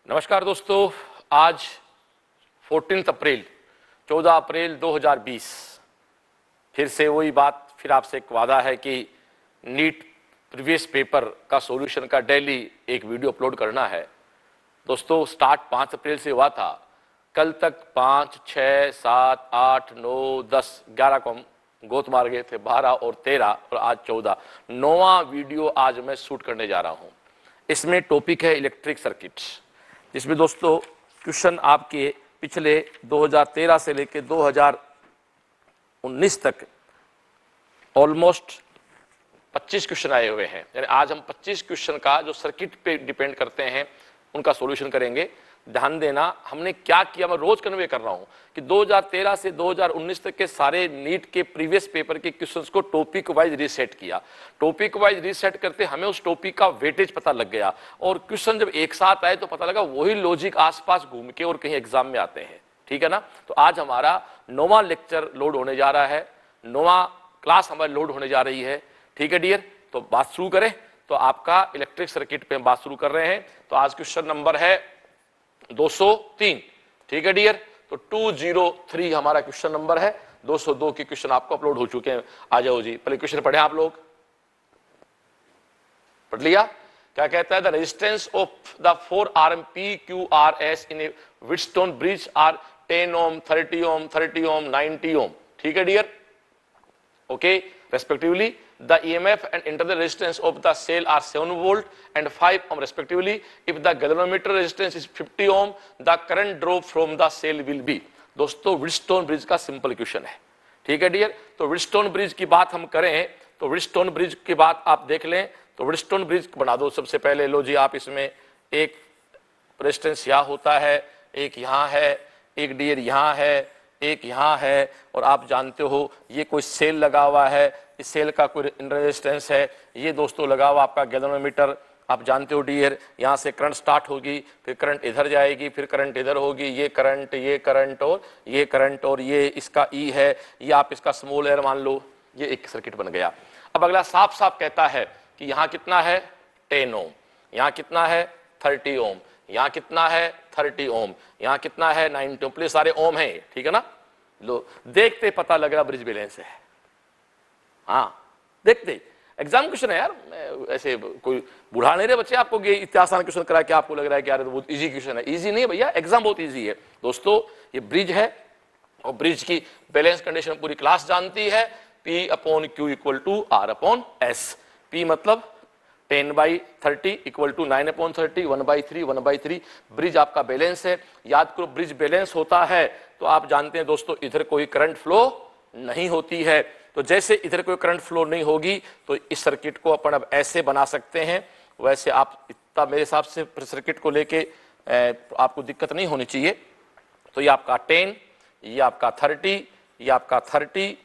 नमस्कार दोस्तों, आज 14 अप्रैल 2020 फिर से वही बात, फिर आपसे एक वादा है कि नीट प्रीवियस पेपर का सॉल्यूशन का डेली एक वीडियो अपलोड करना है। दोस्तों स्टार्ट 5 अप्रैल से हुआ था, कल तक 5, 6, 7, 8, 9, 10, 11 को हम गोत मार गए थे, 12 और 13 और आज 14। 9वां वीडियो आज मैं शूट करने जा रहा हूं। इसमें टॉपिक है इलेक्ट्रिक सर्किट्स, जिसमें दोस्तों क्वेश्चन आपके पिछले 2013 से लेकर 2019 तक ऑलमोस्ट 25 क्वेश्चन आए हुए हैं। यानी आज हम 25 क्वेश्चन का जो सर्किट पे डिपेंड करते हैं उनका सॉल्यूशन करेंगे। ध्यान देना, हमने क्या किया, मैं रोज कन्वे कर रहा हूं कि 2013 से 2019 तक के सारे नीट के प्रीवियस पेपर के क्वेश्चंस को टॉपिक वाइज रीसेट किया। टॉपिक वाइज रीसेट करते हमें उस टॉपिक का वेटेज पता लग गया और क्वेश्चन जब एक साथ आए तो पता लगा वही लॉजिक आसपास घूम के और कहीं एग्जाम में आते हैं। ठीक है ना। तो आज हमारा 9वां लेक्चर लोड होने जा रहा है, 9वां क्लास हमारी लोड होने जा रही है। ठीक है डियर, तो बात शुरू करें। तो आपका इलेक्ट्रिक सर्किट पे हम बात शुरू कर रहे हैं। तो आज क्वेश्चन नंबर है 203। ठीक है डियर, तो 203 हमारा क्वेश्चन नंबर है। 202 के क्वेश्चन आपको अपलोड हो चुके हैं। आ जाओ जी, पहले क्वेश्चन पढ़े आप लोग, पढ़ लिया? क्या कहता है, the resistance of the 4 arm PQRS in a Wheatstone bridge are 10 ohm, 30 ohm, 30 ohm, 90 ohm. ठीक है dear, okay, respectively the EMF and internal resistance of the cell are 7 volt and 5 ohm respectively. If the galvanometer resistance is 50 ohm, the current drop from the cell will be। दोस्तों Wheatstone bridge का simple question है। ठीक है dear, तो Wheatstone bridge की बात हम करें तो व्हीटस्टोन ब्रिज की बात आप देख लें तो व्हीटस्टोन ब्रिज बना दो। सबसे पहले लो जी, आप इसमें एक रेजिस्टेंस यहाँ होता है, एक यहाँ है, एक डियर यहाँ है, एक यहाँ है, और आप जानते हो ये कोई सेल लगा हुआ है, इस सेल का कोई रेजिस्टेंस है। ये दोस्तों लगा हुआ आपका गैल्वेनोमीटर, आप जानते हो डियर, यहाँ से करंट स्टार्ट होगी, फिर करंट इधर जाएगी, फिर करंट इधर होगी, ये करंट, ये करंट और ये करंट, और ये इसका ई है, ये आप इसका स्मॉल एयर मान लो। ये एक सर्किट बन गया। अब अगला साफ साफ कहता है कि यहाँ कितना है 10 ओम, यहाँ कितना है 30 ओम, यहाँ कितना है 30 ओम, यहाँ कितना है 90 ओम। प्लीज सारे ओम है, ठीक है ना। लो देखते पता लग रहा ब्रिज बैलेंस है। हाँ देखते, एग्जाम क्वेश्चन है यार, मैं ऐसे कोई बुढ़ा नहीं रहे बच्चे आपको कि इतना आसान क्वेश्चन करा कि आपको लग रहा है कि यार तो बहुत इजी क्वेश्चन है। इजी नहीं है भैया, एग्जाम बहुत इजी है। दोस्तों ये ब्रिज है और ब्रिज की बैलेंस कंडीशन पूरी क्लास जानती है। P/Q = R/S। P मतलब 10/30 = 9/30, 1/3, 1/3। ब्रिज आपका बैलेंस है। याद करो ब्रिज बैलेंस होता है तो आप जानते हैं दोस्तों इधर कोई करंट फ्लो नहीं होती है। तो जैसे इधर कोई करंट फ्लो नहीं होगी तो इस सर्किट को अपन अब ऐसे बना सकते हैं। वैसे आप इतना मेरे हिसाब से सर्किट को लेके आपको दिक्कत नहीं होनी चाहिए। तो ये आपका 10, ये आपका 30, ये आपका 30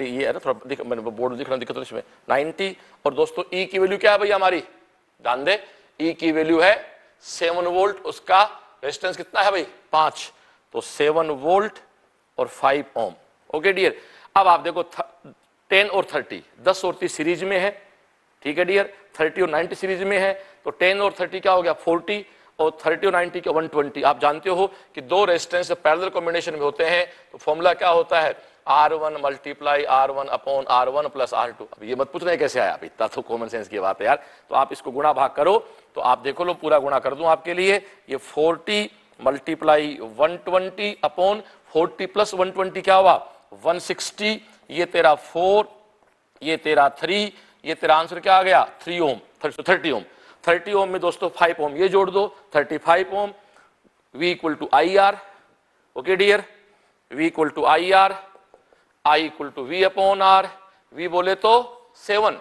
ये है ना, थोड़ा मैंने बोर्ड दिख रहा दिक्कत इसमें 90। और दोस्तों ई की वैल्यू क्या है भैया हमारी, ध्यान दे, ई की वैल्यू है 7 वोल्ट, उसका रेजिस्टेंस कितना है भाई 5, तो 7 वोल्ट और 5 ओम। ओके डियर, अब आप देखो 10 और 30, 10 और 30 सीरीज में है। ठीक है डियर, 30 और 90 सीरीज में है, तो 10 और 30 क्या हो गया 40, और 30 और 90 क्या 120। आप जानते हो कि दो रेजिस्टेंस पैरेलल कॉम्बिनेशन में होते हैं तो फॉर्मूला क्या होता है, R1 × R1/R1 + R2। अब ये मत पूछना कैसे आया, इतना तो कॉमन सेंस की बात है यार। तो आप इसको गुणा भाग करो, तो आप देखो लो पूरा गुणा कर दूं आपके लिए। ये 40 × 120 / 40 + 120 क्या हुआ 160। ये तेरा 4, ये तेरा 3, ये तेरा आंसर क्या आ गया 3 ओम, 30 ओम। 30 ओम में दोस्तों 5 ओम ये जोड़ दो, 35 ohm. V = IR। Okay dear, V = IR, I = V/R। V बोले तो 7,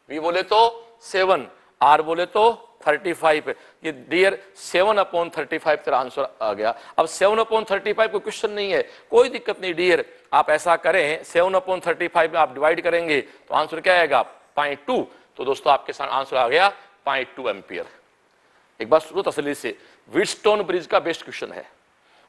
V बोले तो 7, R बोले तो 35 है। ये डियर 7/35 तेरा आंसर आ गया। अब 7/35 को क्वेश्चन नहीं है, कोई दिक्कत नहीं डियर, आप ऐसा करें 7/35 में आप डिवाइड करेंगे तो आंसर क्या आएगा 0.2। तो दोस्तों आपके साथ आंसर आ गया 0.2 एम्पियर। एक बात सुनो तसल्ली से, व्हीटस्टोन ब्रिज का बेस्ट क्वेश्चन है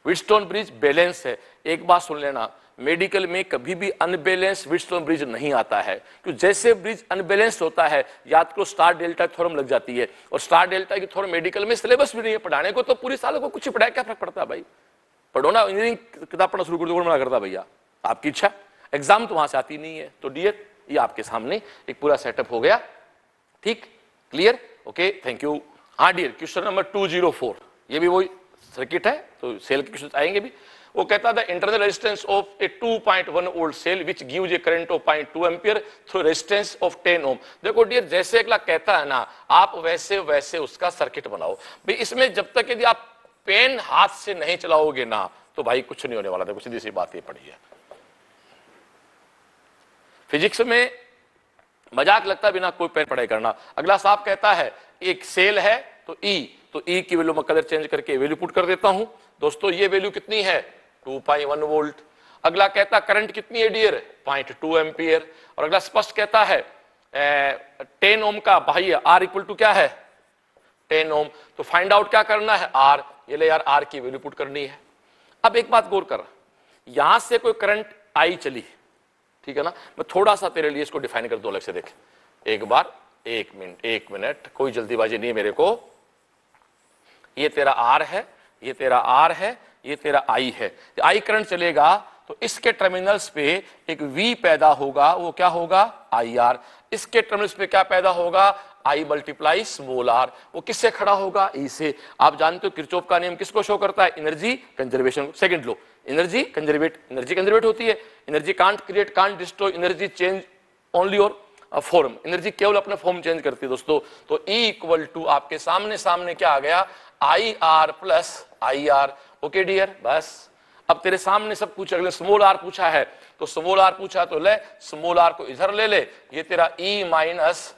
व्हीटस्टोन ब्रिज बैलेंस है। एक बात सुन लेना, मेडिकल में कभी भी अनबैलेंस व्हीटस्टोन ब्रिज नहीं आता है, क्योंकि जैसे ब्रिज अनबैलेंस होता है याद करो स्टार डेल्टा थ्योरम लग जाती है, और स्टार डेल्टा की थ्योरम मेडिकल में सिलेबस भी नहीं है पढ़ाने को, तो पूरी साल को कुछ ही पढ़ाया क्या फर्क पड़ता है भाई, पढ़ो ना, इंजीनियरिंग किताब पढ़ना शुरू कर दो, मना करता भैया, आपकी इच्छा, एग्जाम तो वहां से आती नहीं है। तो डियर ये आपके सामने एक पूरा सेटअप हो गया, ठीक, क्लियर, ओके, थैंक यू। हाँ डियर, क्वेश्चन नंबर 204, ये भी वही सर्किट है, तो सेल के क्वेश्चन आएंगे भी। वो कहता था internal resistance of a 2.1 volt cell which gives a current of 0.2 ampere through resistance of 10 ohm. देखो डियर, जैसे अगला कहता है ना, आप वैसे वैसे उसका सर्किट बनाओ भाई। इसमें जब तक यदि आप पेन हाथ से नहीं चलाओगे ना, तो भाई कुछ नहीं होने वाला। देखो सीधी सी बात ये पड़ी है, फिजिक्स में मजाक लगता बिना कोई पेन पढ़ाई करना। अगला साहब कहता है एक सेल है तो ई की वैल्यू मैं कलर चेंज करके वैल्यू पुट कर देता हूं। दोस्तों ये वैल्यू कितनी है, 2.1 वोल्ट। अगला कहता करंट कितनी है डियर, 0.2 एम्पियर। और अगला स्पष्ट कहता है 10 ओम का बाह्य आर इक्वल टू क्या है, 10 ओम। तो फाइंड आउट क्या करना है, आर। ये ले यार, आर की वैल्यू पुट करनी है। अब एक बात गौर कर, यहां से कोई करंट आई चली, ठीक है ना, मैं थोड़ा सा तेरे लिए इसको डिफाइन कर दो अलग से, देख एक बार, एक मिनट, कोई जल्दीबाजी नहीं है मेरे को। ये तेरा आर है, ये तेरा आर है, ये तेरा आई है। आई करंट चलेगा तो इसके टर्मिनल्स पे एक वी पैदा होगा, वो क्या होगा, आई आर। इसके टर्मिनल्स पे क्या पैदा होगा, आई मल्टीप्लाई स्मॉल आर। वो किससे खड़ा होगा, ई से। आप जानते हो किरचॉफ का नियम किसको शो करता है, एनर्जी कंजर्वेशन। सेकंड लो, एनर्जी कंजर्वेट होती है। Energy can't create, can't destroy, energy change only और फॉर्म। एनर्जी केवल अपना फॉर्म चेंज करती है दोस्तों। तो E इक्वल टू आपके सामने क्या आ गया, I R plus I R. Okay dear, बस अब तेरे सामने सब कुछ। अगले स्मॉल आर पूछा है, तो स्मॉल आर पूछा तो ले स्मॉल आर को इधर ले ले, ये तेरा E minus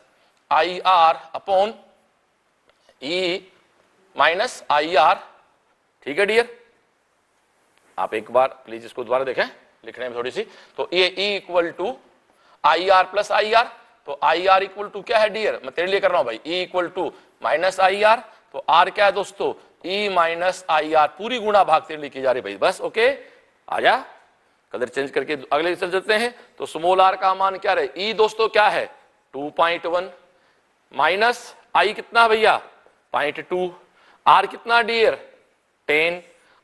I are upon E minus I are. ठीक है डियर, आप एक बार प्लीज इसको दोबारा देखें, लिखने में थोड़ी सी। तो ये E equal to I R plus I R. तो आई आर इक्वल टू क्या है डियर, मैं तेरे लिए कर रहा हूं भाई, E equal to minus I R. तो आर क्या है दोस्तों, E माइनस आई आर, पूरी गुणा भाग तेरे लिए की जा रही भाई, बस। ओके, आजा, कलर चेंज करके अगले चल जाते हैं। तो स्मॉल आर का मान क्या रहे, E दोस्तों क्या है 2.1 माइनस आई कितना भैया 0.2, आर कितना डियर 10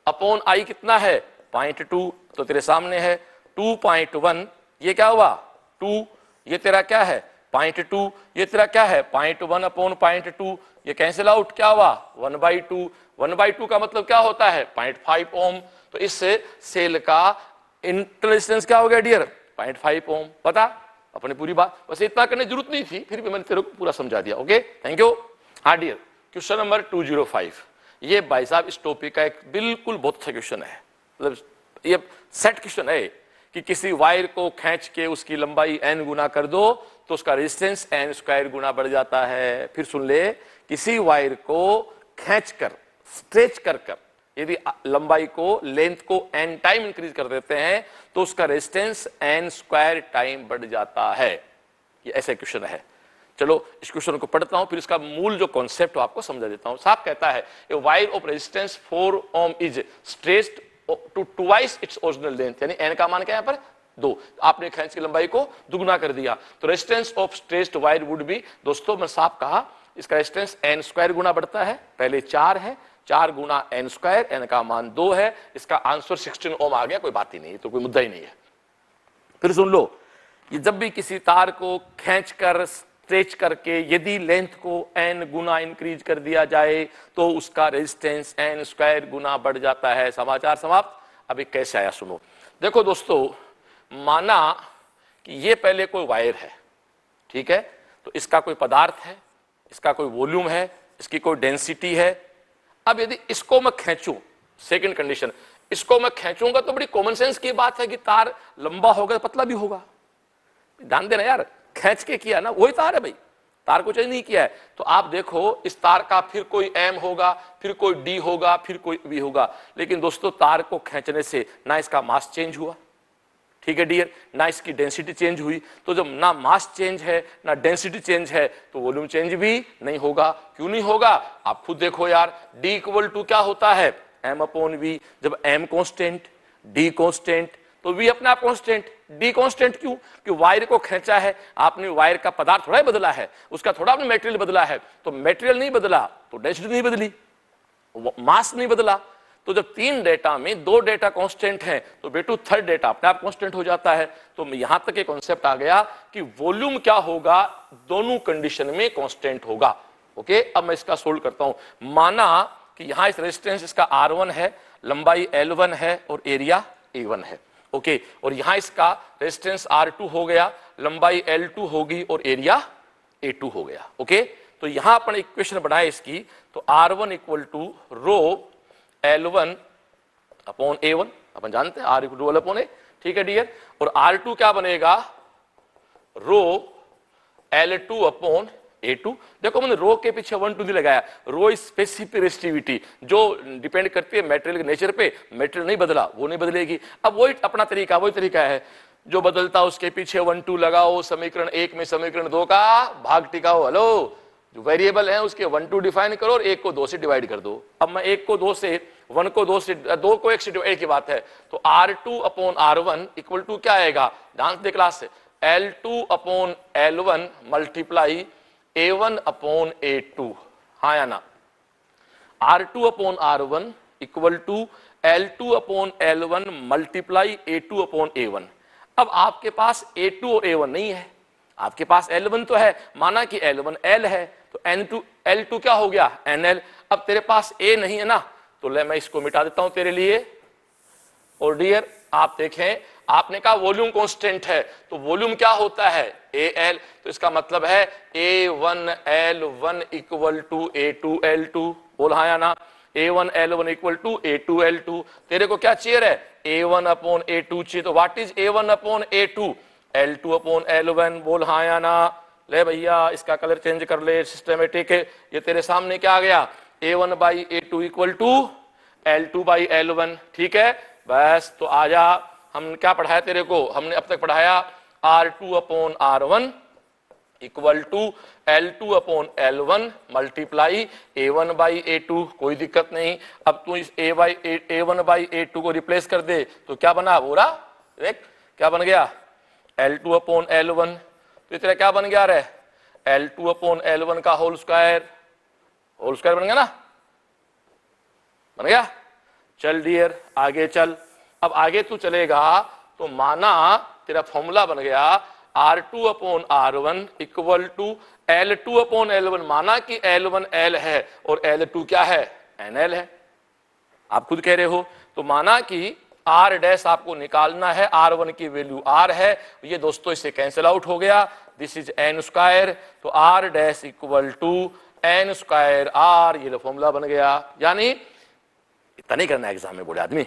अपॉन आई कितना है 0.2। तो तेरे सामने है 2.1, ये क्या हुआ 2, ये तेरा क्या है 0.2, ये तेरा क्या है 0.1 अपॉन 0.2, ये कैंसिल आउट, क्या हुआ 1/2। 1/2 का मतलब क्या होता है 0.5 ओम। तो इससे सेल का इंटरनल रेजिस्टेंस क्या हो गया डियर 0.5 ओम। पता अपने पूरी बात, बस इतना करने की जरूरत नहीं थी, फिर भी मैंने तेरे को पूरा समझा दिया। Okay, thank you. हाँ डियर, क्वेश्चन नंबर 205, ये भाई साहब इस टॉपिक का एक बिल्कुल बहुत अच्छा क्वेश्चन है। मतलब ये सेट क्वेश्चन है कि किसी वायर को खींच के उसकी लंबाई n गुना कर दो तो उसका रेजिस्टेंस n स्क्वायर गुना बढ़ जाता है। फिर सुन ले, किसी वायर को खींचकर स्ट्रेच कर यदि लंबाई को, लेंथ को n टाइम इंक्रीज कर देते हैं तो उसका रेजिस्टेंस n स्क्वायर टाइम बढ़ जाता है। ये ऐसा क्वेश्चन है। चलो इस क्वेश्चन को पढ़ता हूं, फिर इसका मूल जो कॉन्सेप्ट आपको समझा देता हूं। साहब कहता है a wire of resistance 4 ohm is stretched to twice its original length, यानी n का मान क्या है यहाँ पर 2, आपने खींच की लंबाई को दुगुना कर दिया। तो resistance of stretched wire would be, दोस्तों मैं साफ कहा, इसका रेजिस्टेंस n स्क्वायर गुना बढ़ता है, पहले 4 है, 4 गुना n स्क्वायर, n का मान 2 है, इसका आंसर 16 ओम आ गया, कोई बात ही नहीं, तो कोई मुद्दा ही नहीं है। फिर सुन लो, ये जब भी किसी तार को खींचकर स्ट्रेच करके यदि लेंथ को n गुना इंक्रीज कर दिया जाए तो उसका रेजिस्टेंस n स्क्वायर गुना बढ़ जाता है। समाचार समाप्त। अभी कैसे आया सुनो। देखो दोस्तों, माना कि ये पहले कोई वायर है, ठीक है, तो इसका कोई पदार्थ है, इसका कोई वॉल्यूम है, इसकी कोई डेंसिटी है। अब यदि इसको मैं खींचूं, सेकंड कंडीशन, इसको मैं खींचूंगा तो बड़ी कॉमन सेंस की बात है कि तार लंबा होगा पतला भी होगा। ध्यान देना यार, खींच के किया ना, वही तार है भाई, तार को चेंज नहीं किया है। तो आप देखो इस तार का फिर कोई M होगा, फिर कोई D होगा, फिर कोई V होगा, लेकिन दोस्तों तार को खींचने से ना इसका मास चेंज हुआ, ठीक है डियर, ना इसकी डेंसिटी चेंज हुई। तो जब ना मास चेंज है ना डेंसिटी चेंज है तो वॉल्यूम चेंज भी नहीं होगा। क्यों नहीं होगा, आप खुद देखो यार, D इक्वल टू क्या होता है m अपॉन v। जब m कांस्टेंट, d कांस्टेंट, तो v अपने आप कांस्टेंट, d कांस्टेंट क्यों? कि वायर को खींचा है आपने, वायर का पदार्थ थोड़ा ही बदला है, उसका थोड़ा आपने मटेरियल बदला है, तो मटेरियल नहीं बदला तो डेंसिटी नहीं बदली, मास नहीं बदला। तो जब 3 डेटा में 2 डेटा कांस्टेंट हैं तो बेटू थर्ड डेटा अपने आप कांस्टेंट हो जाता है। तो यहां तक एक कॉन्सेप्ट आ गया कि वॉल्यूम क्या होगा, दोनों कंडीशन में कांस्टेंट होगा। ओके, अब मैं इसका सोल्व करता हूं। माना कि यहां इस रेजिस्टेंस इसका R1 है, लंबाई L1 है और एरिया A1 है। ओके, और यहां इसका रेजिस्टेंस R2 हो गया, लंबाई L2 होगी और एरिया A2 हो गया। ओके, तो यहां अपन इक्वेशन बनाए इसकी, तो R1 equal to rho L1 upon A1, अपन जानते हैं R equal to L upon A, ठीक है डियर। और R2 क्या बनेगा, रो L2 अपॉन A2। देखो मैंने रो के पीछे 1 2 नहीं लगाया, रो स्पेसिफिक रेजिस्टिविटी जो डिपेंड करती है मटेरियल के नेचर पे, मटेरियल नहीं बदला, वो नहीं बदलेगी। अब वही अपना तरीका, वही तरीका है, जो बदलता उसके पीछे 1 2 लगाओ, समीकरण 1 में समीकरण 2 का भाग टिकाओ। हेलो, जो वेरिएबल है उसके 1 2 डिफाइन करो और 1 को 2 से डिवाइड कर दो। अब मैं 1 को 2 से, 1 को 2 से, 2 को 1 से डिवाइड की बात है, तो R2 upon R1 equal to क्या आएगा, ध्यान से क्लास से, L2 upon L1 multiply A1 upon A2, हाँ या ना। R2 upon R1 equal to L2 upon L1 multiply A2 upon A1। अब आपके पास A2 और A1 नहीं है, आपके पास L1 तो है, माना कि L1 L है, तो L2 क्या हो गया, NL। अब तेरे पास A नहीं है ना, तो ले मैं इसको मिटा देता हूं तेरे लिए। और डियर आप देखें, आपने कहा वॉल्यूम कांस्टेंट है, तो वॉल्यूम क्या होता है, AL, तो इसका मतलब है A1L1 इक्वल टू A2L2, बोल हाँ या ना। A1L1 equal to A2L2। तेरे को क्या चाहिए है, A1 अपॉन A2 चाहिए, तो what is A1 upon A2, L2 upon L1, बोल हाँ या ना। ले भैया इसका कलर चेंज कर ले, सिस्टमेटिक है। ये तेरे सामने क्या आ गया, A1 by A2 equal to L2 by L1, ठीक है। बस तो आजा, हम क्या पढ़ाया तेरे को, हमने अब तक पढ़ाया R2 upon R1 equal to L2 upon L1 multiply A1 by A2, कोई दिक्कत नहीं। अब तू इस A1 बाई A2 को रिप्लेस कर दे, तो क्या बना, बोरा देख क्या बन गया, L2 अपॉन L1, तो तेरा क्या बन गया रे, L2 अपॉन L1 का होल स्क्वायर बन गया ना, बन गया। चल डियर आगे चल, अब आगे तू चलेगा तो माना तेरा फॉर्मूला बन गया R2 upon R1 equal to L2 upon L1, माना कि L1 L है और L2 क्या है, NL है, आप खुद कह रहे हो। तो माना कि R डैश आपको निकालना है, R1 की वैल्यू R है, ये दोस्तों इससे कैंसिल आउट हो गया, दिस इज N स्क्वायर, तो R dash equal to N square R, ये फॉर्मूला बन गया। यानी इतना नहीं करना एग्जाम में बोले आदमी,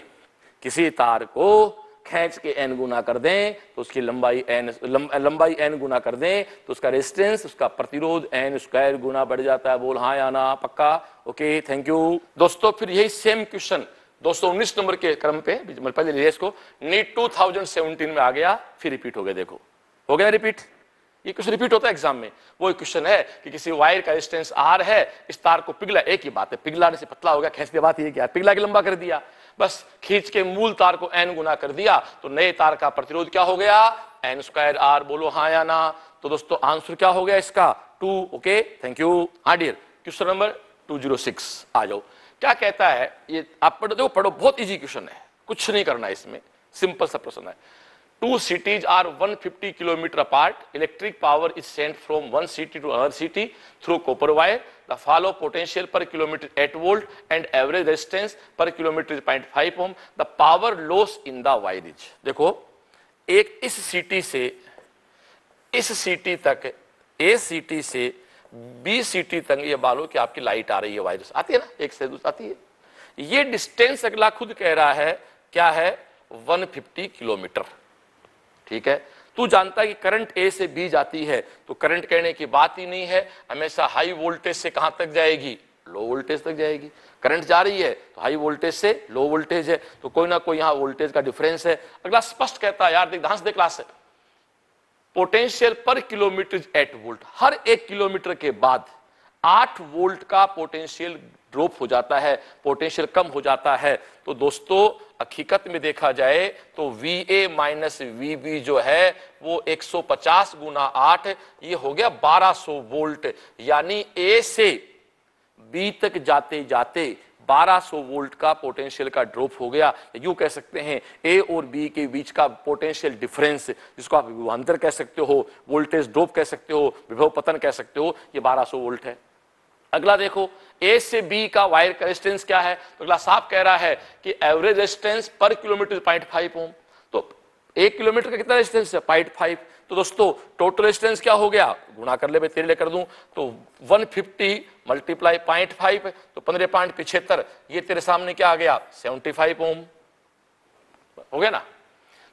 किसी तार को खींच के n गुना कर दें तो उसकी लंबाई n गुना कर दें तो उसका रेजिस्टेंस, उसका प्रतिरोध n स्क्वायर गुना बढ़ जाता है, बोल हाँ या ना, पक्का। ओके थैंक यू दोस्तों। फिर यही सेम क्वेश्चन 219 नंबर के क्रम पे पहले लिया इसको, नीट 2017 में आ गया, फिर रिपीट हो गया, देखो हो गया रिपीट। ये क्वेश्चन रिपीट होता है एग्जाम में। वो क्वेश्चन है कि किसी वायर का रेजिस्टेंस R है, इस तार को पिघला, एक ही बात है, पिघलाने से पतला हो गया, खींच के बात ये क्या, पिघला के लंबा कर दिया, बस खींच के मूल तार को n गुना कर दिया, तो नए तार का प्रतिरोध क्या हो गया, n स्क्वायर R, बोलो हाँ या ना। तो दोस्तों आंसर क्या हो गया इसका 2। Okay thank you. हाँ डियर, क्वेश्चन नंबर 206 आ जाओ। क्या कहता है ये, आप पढ़ो, पढ़ो, बहुत इजी क्वेश्चन है, कुछ नहीं करना इसमें, सिंपल सा प्रश्न है। Two cities are 150 kilometer apart. Electric power is sent from one city to another city through copper wire. The follow potential per kilometer 8 volt and average resistance per kilometer is 0.5 ohm. The power loss in the wire is, देखो एक इस city से इस city तक, ए city से B city तक, ये बालो कि आपकी लाइट आ रही है, वायर आती है ना, एक से दूसरी आती है। ये डिस्टेंस अगला खुद कह रहा है क्या है, 150 किलोमीटर, ठीक है। तू जानता है कि करंट ए से बी जाती है, तो करंट कहने की बात ही नहीं है, हमेशा हाई वोल्टेज से कहां तक जाएगी, लो वोल्टेज तक जाएगी। करंट जा रही है तो हाई वोल्टेज से लो वोल्टेज है, तो कोई ना कोई यहां वोल्टेज का डिफरेंस है। अगला स्पष्ट कहता है, यार देख ध्यान से देख क्लास है, पोटेंशियल पर किलोमीटर 8 वोल्ट, हर 1 किलोमीटर के बाद 8 वोल्ट का पोटेंशियल ड्रॉप हो जाता है, पोटेंशियल कम हो जाता है। तो दोस्तों हकीकत में देखा जाए तो VA माइनस VB जो है वो 150 गुना 8, ये हो गया 1200 वोल्ट। यानी A से B तक जाते जाते 1200 वोल्ट का पोटेंशियल का ड्रॉप हो गया। यूं कह सकते हैं A और B के बीच का पोटेंशियल डिफरेंस, जिसको आप विभवांतर कह सकते हो, वोल्टेज ड्रॉप कह सकते हो, विभव पतन कह सकते हो, ये 1200 वोल्ट है। अगला देखो A से B का वायर का रेजिस्टेंस क्या है, तो अगला साफ कह रहा है कि एवरेज रेजिस्टेंस पर किलोमीटर 0.5 ओम। तो 1 किलोमीटर का कितना रेजिस्टेंस है, 0.5। तो दोस्तों टोटल रेजिस्टेंस क्या हो गया, गुणा कर ले, मैं तेरे लिए कर दूं, तो 150 मल्टीप्लाई 0.5 तो 15.75, ये तेरे सामने क्या आ गया, 75 ओम हो गया ना।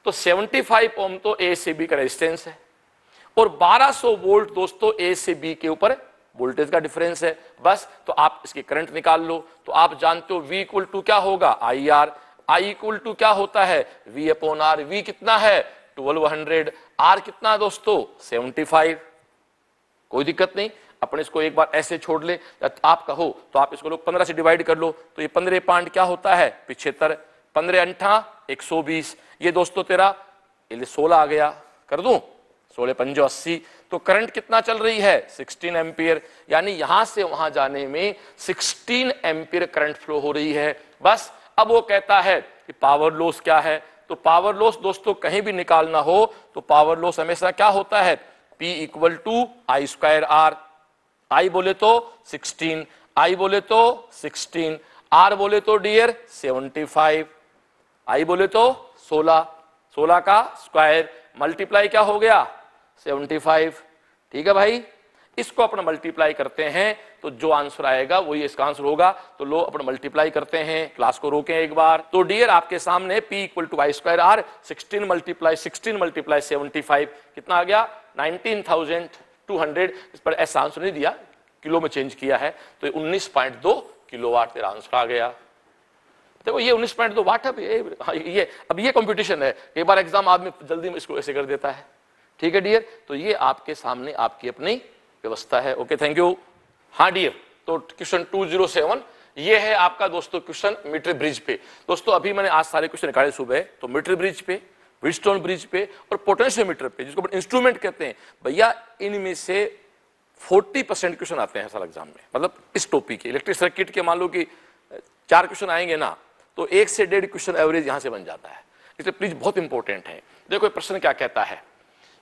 तो 75 ओम तो A से B का रेजिस्टेंस है, और 1200 वोल्ट दोस्तों A से B के ऊपर वोल्टेज का डिफरेंस है। बस तो आप इसकी करंट निकाल लो। तो आप जानते हो V इक्वल टू क्या होगा, IR। I इक्वल टू क्या होता है, V अपॉन R। V कितना है 1200, R कितना दोस्तों 75। कोई दिक्कत नहीं, अपने इसको एक बार ऐसे छोड़ ले, आप कहो तो आप इसको लोग 15 से डिवाइड कर लो, तो ये 15 पॉइंट क्या होता है 75, 15 अंठा 120, ये दोस्तों तेरा 16 आ गया, कर दूं 16 पंजो 80। तो करंट कितना चल रही है 16 एम्पियर, यानी यहां से वहां जाने में 16 एम्पियर करंट फ्लो हो रही है। बस अब वो कहता है कि पावर लॉस क्या है, तो पावर लॉस दोस्तों कहीं भी निकालना हो तो पावर लॉस हमेशा क्या होता है, P equal to I square R. I बोले तो 16, आई बोले तो 16, आर बोले तो डियर 75, आई बोले तो 16, 16 का स्क्वायर मल्टीप्लाई क्या हो गया 75। ठीक है भाई, इसको अपना मल्टीप्लाई करते हैं तो जो आंसर आएगा वही इसका आंसर होगा। तो लो अपना मल्टीप्लाई करते हैं, क्लास को रोकें एक बार। तो डियर आपके सामने P equal to I square R, 16 multiply 75 कितना आ गया 19,200। इस पर ऐसा आंसर नहीं दिया, किलो में चेंज किया है, तो 19.2 किलोवाट तेरा आंसर आ गया। देखो ये 19.2 वाट है। ये अब ये कंपटीशन है, एक बार एग्जाम आदमी जल्दी में इसको ऐसे कर देता है। ठीक है डियर, तो ये आपके सामने आपकी अपनी व्यवस्था है। Okay thank you. हाँ डियर, तो क्वेश्चन 207 ये है आपका दोस्तों क्वेश्चन मीटर ब्रिज पे। दोस्तों अभी मैंने आज सारे क्वेश्चन निकाले सुबह, तो मीटर ब्रिज पे, व्हीटस्टोन ब्रिज पे और पोटेंशियोमीटर पे, जिसको इंस्ट्रूमेंट कहते हैं भैया, इनमें से 40% क्वेश्चन आते हैं साल एग्जाम में। मतलब इस टॉपिक के इलेक्ट्रिक सर्किट के मान लो कि 4 क्वेश्चन आएंगे ना, तो 1 से 1.5 क्वेश्चन एवरेज यहां से बन जाता है। इसलिए प्लीज बहुत इंपॉर्टेंट है। देखो प्रश्न क्या कहता है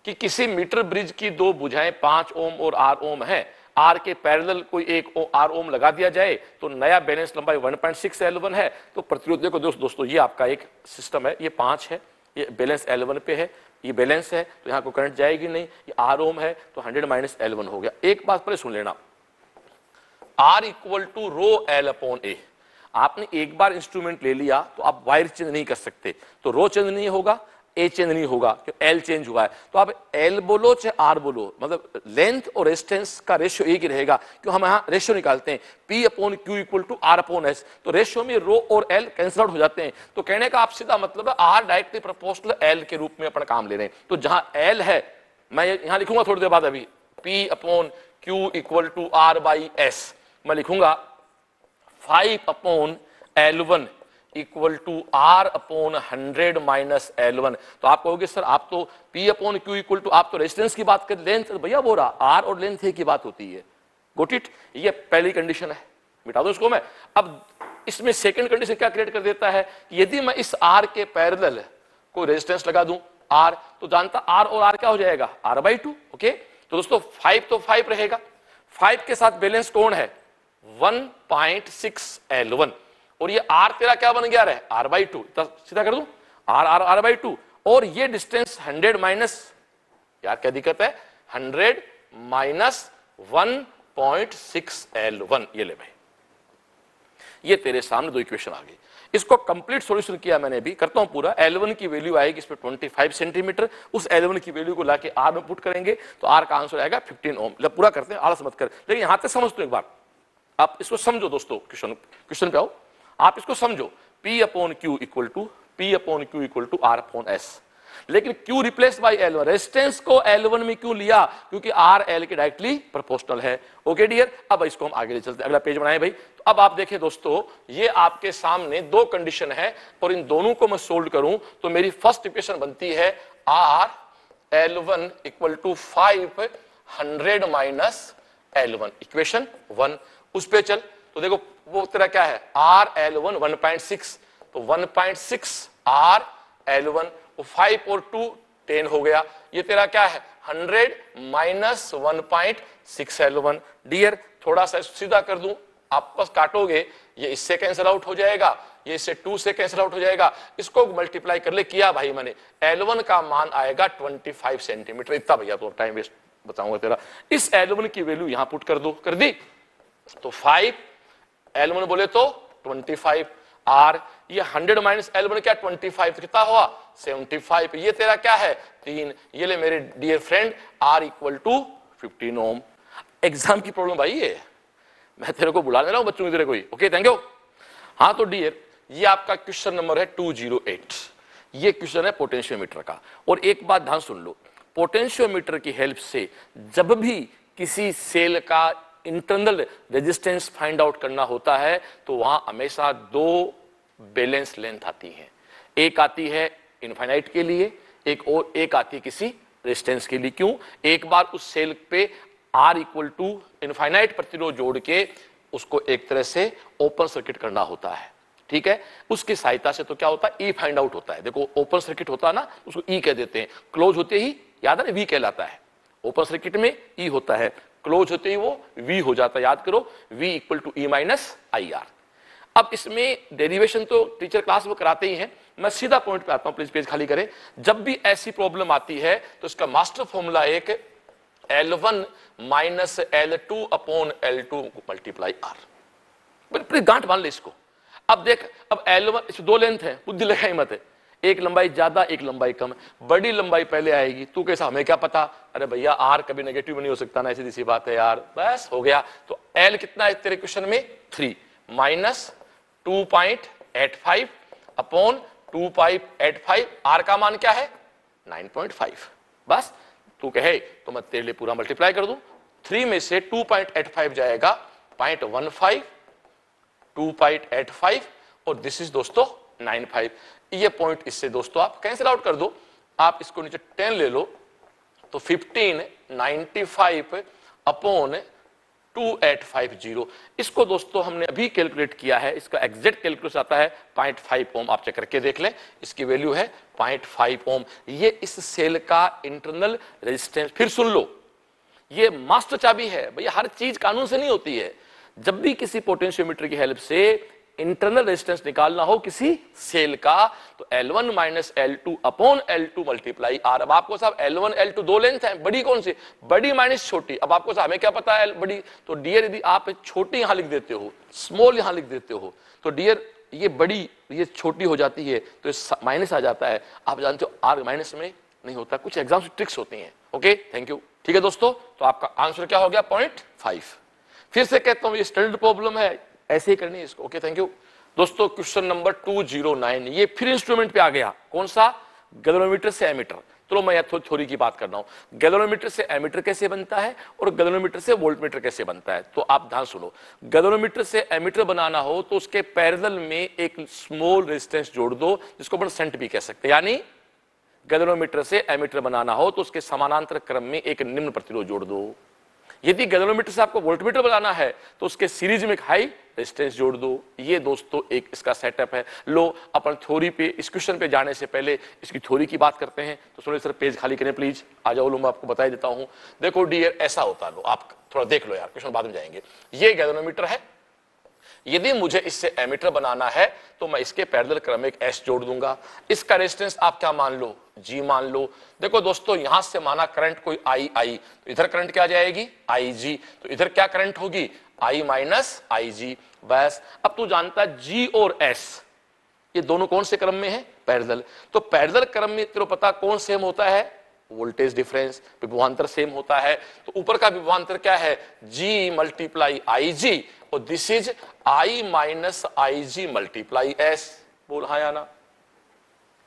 कि किसी मीटर ब्रिज की 2 भुजाएं 5 ओम और 8 ओम है, आर के पैरेलल कोई एक आर ओम लगा दिया जाए तो नया बैलेंस लंबाई 1.6 L1 है। तो प्रतिरोध देखो दोस्तों ये आपका एक सिस्टम है, ये 5 है, ये बैलेंस L1 पे है, ये बैलेंस है तो यहाँ को करंट जाएगी नहीं, ये आर ओम है तो 100 माइनस L1 हो गया। एक बात पहले सुन लेना, R equal to rho L upon A. आपने एक बार इंस्ट्रूमेंट ले लिया तो आप वायर चेंज नहीं कर सकते, तो रो चेंज नहीं होगा, ए चेंज नहीं होगा, क्योंकि एल चेंज हुआ है। तो आप एल बोलो चाहे आर बोलो, मतलब लेंथ और रेजिस्टेंस का रेशियो एक ही रहेगा, क्यों हम यहाँ रेशियो निकालते हैं P upon Q equal to R upon S। तो रेशियो में रो और एल कैंसिल आउट हो जाते हैं। तो कहने का आप सीधा मतलब है आर डायरेक्टली प्रोपोर्शनल एल के रूप में अपना काम ले रहे हैं। तो जहां एल है, मैं यहां लिखूंगा थोड़ी देर बाद, अभी P upon Q equal to R by S, मैं लिखूंगा 5 upon L1 equal to R upon 100 minus L1। तो आप कहोगे सर आप तो P upon Q equal to, आप तो रेजिस्टेंस की बात कर, लेंथ भैया बोल रहा, R और लेंथ की बात होती है। गोट इट, ये पहली कंडीशन है, मिटा दो इसको मैं। अब इसमें सेकंड कंडीशन क्या क्रिएट कर देता है, यदि मैं इस R के पैरेलल कोई रेजिस्टेंस लगा दूं R, तो जानता R और R क्या हो जाएगा R/2। ओके, तो दोस्तों 5 तो 5 रहेगा, 5 के साथ बैलेंस कौन है 1.6 L1, और ये R तेरा क्या बन गया रहे R/2, सीधा कर दूं R/2, और ये डिस्टेंस 100 माइनस, यार क्या दिक्कत है 100 माइनस 1.6 L1, ये ले भाई, ये तेरे सामने 2 इक्वेशन आ गई। इसको कंप्लीट सॉल्यूशन किया मैंने, भी करता हूं पूरा। L1 की वैल्यू आएगी इस पे 25 सेंटीमीटर, उस L1 की वैल्यू को लाके R में पुट करेंगे तो R का आंसर आएगा 15 ओम। जब पूरा करते हैं, आलस मत कर, लेकिन यहां तक समझ दो एक बार, आप इसको समझो दोस्तों। क्वेश्चन पे आओ, आप इसको समझो। P upon Q equal to R upon S। लेकिन क्यों रिप्लेस बाय L1? रेजिस्टेंस को L1 में क्यों लिया? क्योंकि R L के डायरेक्टली प्रोपोर्शनल है। ओके डियर, अब इसको हम आगे ले चलते हैं, अगला पेज बनाए भाई। तो अब आप देखें दोस्तों, ये आपके सामने दो कंडीशन है और इन दोनों को मैं सोल्व करूं तो मेरी फर्स्ट इक्वेशन बनती है R L1 equal to 500 minus L1, equation 1। उस पे चल तो देखो वो तेरा क्या है, R L1 1.6, तो 1.6 R L1, 5 और 2 10 हो गया। ये तेरा क्या है 100 माइनस 1.6 L1। डियर थोड़ा सा सीधा कर दूं, आपस काटोगे ये इससे कैंसिल आउट हो जाएगा, ये इससे 2 से कैंसिल आउट हो जाएगा, इसको मल्टीप्लाई कर ले, किया भाई मैंने। L1 का मान आएगा 25 सेंटीमीटर, इतना भैया तो टाइम वेस्ट बताऊंगा तेरा। इस L1 की वैल्यू यहां पुट कर दो, कर दी तो 5 L1 बोले तो 25 R, ये 100 माइनस L1 क्या 25, तो कितना हुआ 75। ये तेरा क्या है 3। ये ले मेरे dear friend R equal to 15 ohm. Exam की प्रॉब्लम भाई ये, मैं तेरे को बुला ले रहा हूं बच्चों की तरह कोई। Okay thank you. हाँ तो डियर ये आपका क्वेश्चन नंबर है 208, ये क्वेश्चन है पोटेंशियोमीटर का। और एक बात ध्यान सुन लो, पोटेंशियोमीटर की हेल्प से जब भी किसी सेल का इंटरनल रेजिस्टेंस फाइंड आउट करना होता है तो वहां हमेशा दो बैलेंस लेंथ आती है, एक आती है इनफाइनाइट के लिए, एक आती है किसी रेजिस्टेंस के लिए। क्यों? एक बार उस सेल पे R इक्वल टू इनफाइनाइट प्रतिरोध जोड़ के उसको एक तरह से ओपन सर्किट करना होता है, ठीक है। उसकी सहायता से तो क्या होता है, E फाइंड आउट होता है। देखो ओपन सर्किट होता है ना, उसको E कह देते हैं, क्लोज होते ही याद है V कहलाता है। ओपन सर्किट में E होता है, क्लोज होते ही वो V हो जाता है, याद करो V equal to E minus IR। अब इसमें डेरिवेशन तो टीचर क्लास में कराते ही हैं, मैं सीधा पॉइंट पे आता हूं, प्लीज पेज खाली करें। जब भी ऐसी प्रॉब्लम आती है तो इसका मास्टर फॉर्मूला एक L1 minus L2 upon L2 multiply R। Please गांठ बांध ले इसको। अब देख, अब L1 इसमें दो लेंथ है, बुद्धि लगाई मत है, एक लंबाई ज्यादा एक लंबाई कम है, बड़ी लंबाई पहले आएगी। तू कैसा, हमें क्या पता, अरे भैया R कभी नेगेटिव नहीं हो सकता ना, ऐसी सी बात है यार, बस हो गया। तो L कितना है तेरे क्वेश्चन में 3 माइनस 2.85 अपॉन 2.85, R का मान क्या है 9.5। बस तू कहे तो मैं तेरे लिए पूरा मल्टीप्लाई कर दूं, 3 में से 2.85 जाएगा 0.15, 2.85 और दिस इज दोस्तों 95। ये पॉइंट इससे दोस्तों आप कैंसिल आउट कर दो, आप इसको नीचे 10 ले लो तो 1595 अपॉन 2850। इसको दोस्तों हमने अभी कैलकुलेट किया है, इसका एग्जैक्ट कैलकुलेशन आता है 0.5 ओम। आप चेक करके देख लें, इसकी वैल्यू है 0.5 ओम। ये इस सेल का इंटरनल रेजिस्टेंस। फिर सुन लो, ये मास्टर चाबी है भैया, हर चीज कानून से नहीं होती है। जब भी किसी पोटेंशियोमीटर की हेल्प से इंटरनल रेजिस्टेंस निकालना हो किसी सेल का तो L1 minus L2 upon L2 multiply R। अब आपको साहब L1 L2 दो लेंथ है, बड़ी कौन सी, बड़ी माइनस छोटी। अब आपको साहब हमें क्या पता है बड़ी, तो डियर यदि आप छोटी यहां लिख देते हो, स्मॉल यहां लिख देते हो तो डियर ये बड़ी ये छोटी हो जाती है तो माइनस आ जाता है। आप जानते हो R माइनस में नहीं होता, कुछ एग्जाम की ट्रिक्स होती हैं। Okay thank you. ठीक है दोस्तों, तो आपका आंसर क्या हो गया 0.5। फिर से कहता हूं ये स्टैंडर्ड प्रॉब्लम है, ऐसे ही करनी है इसको। ओके थैंक यू दोस्तों। क्वेश्चन नंबर 209, ये फिर इंस्ट्रूमेंट पे आ गया, कौन सा, गैल्वेनोमीटर से एमीटर। चलो मैं थोड़ी की बात कर रहा हूं, गैल्वेनोमीटर से एमीटर कैसे बनता है और गैल्वेनोमीटर से वोल्टमीटर कैसे बनता है। तो आप ध्यान सुनो, गैल्वेनोमीटर से एमीटर बनाना हो तो उसके पैरेलल में एक स्मॉल रेजिस्टेंस जोड़ दो, जिसको अपन सेंट भी कह सकते हैं। यानी गैल्वेनोमीटर से एमीटर बनाना हो तो उसके समानांतर क्रम में एक निम्न प्रतिरोध जोड़ दो। यदि गैल्वेनोमीटर से आपको वोल्टमीटर बनाना है तो उसके सीरीज में एक हाई रेजिस्टेंस जोड़ दो। ये दोस्तों एक इसका सेटअप है। लो अपन थ्योरी पे, इस क्वेश्चन पे जाने से पहले इसकी थ्योरी की बात करते हैं। तो सुनिए सर, पेज खाली करें प्लीज, आ जाओ। लो मैं आपको बता देता हूं। देखो डियर ऐसा होता है, लो आप थोड़ा देख लो यार, क्वेश्चन बाद में जाएंगे। ये गैल्वेनोमीटर है, यदि मुझे इससे एमीटर बनाना है तो मैं इसके पैरेलल क्रम में एक S जोड़ दूंगा। इसका रेजिस्टेंस आप क्या मान लो, G मान लो। देखो दोस्तों, यहां से माना करंट कोई I, तो इधर करंट क्या जाएगी IG, तो इधर क्या करंट होगी I माइनस IG। बस अब तू जानता है G और S ये दोनों कौन से क्रम में है, पैरेलल। तो पैरेलल क्रम में तेरे पता कौन सेम होता है, वोल्टेज डिफरेंस, विभवांतर सेम होता है। तो ऊपर का विभवांतर क्या है, G मल्टीप्लाई IG और this is I minus IG multiply S। बोल हाँ या ना,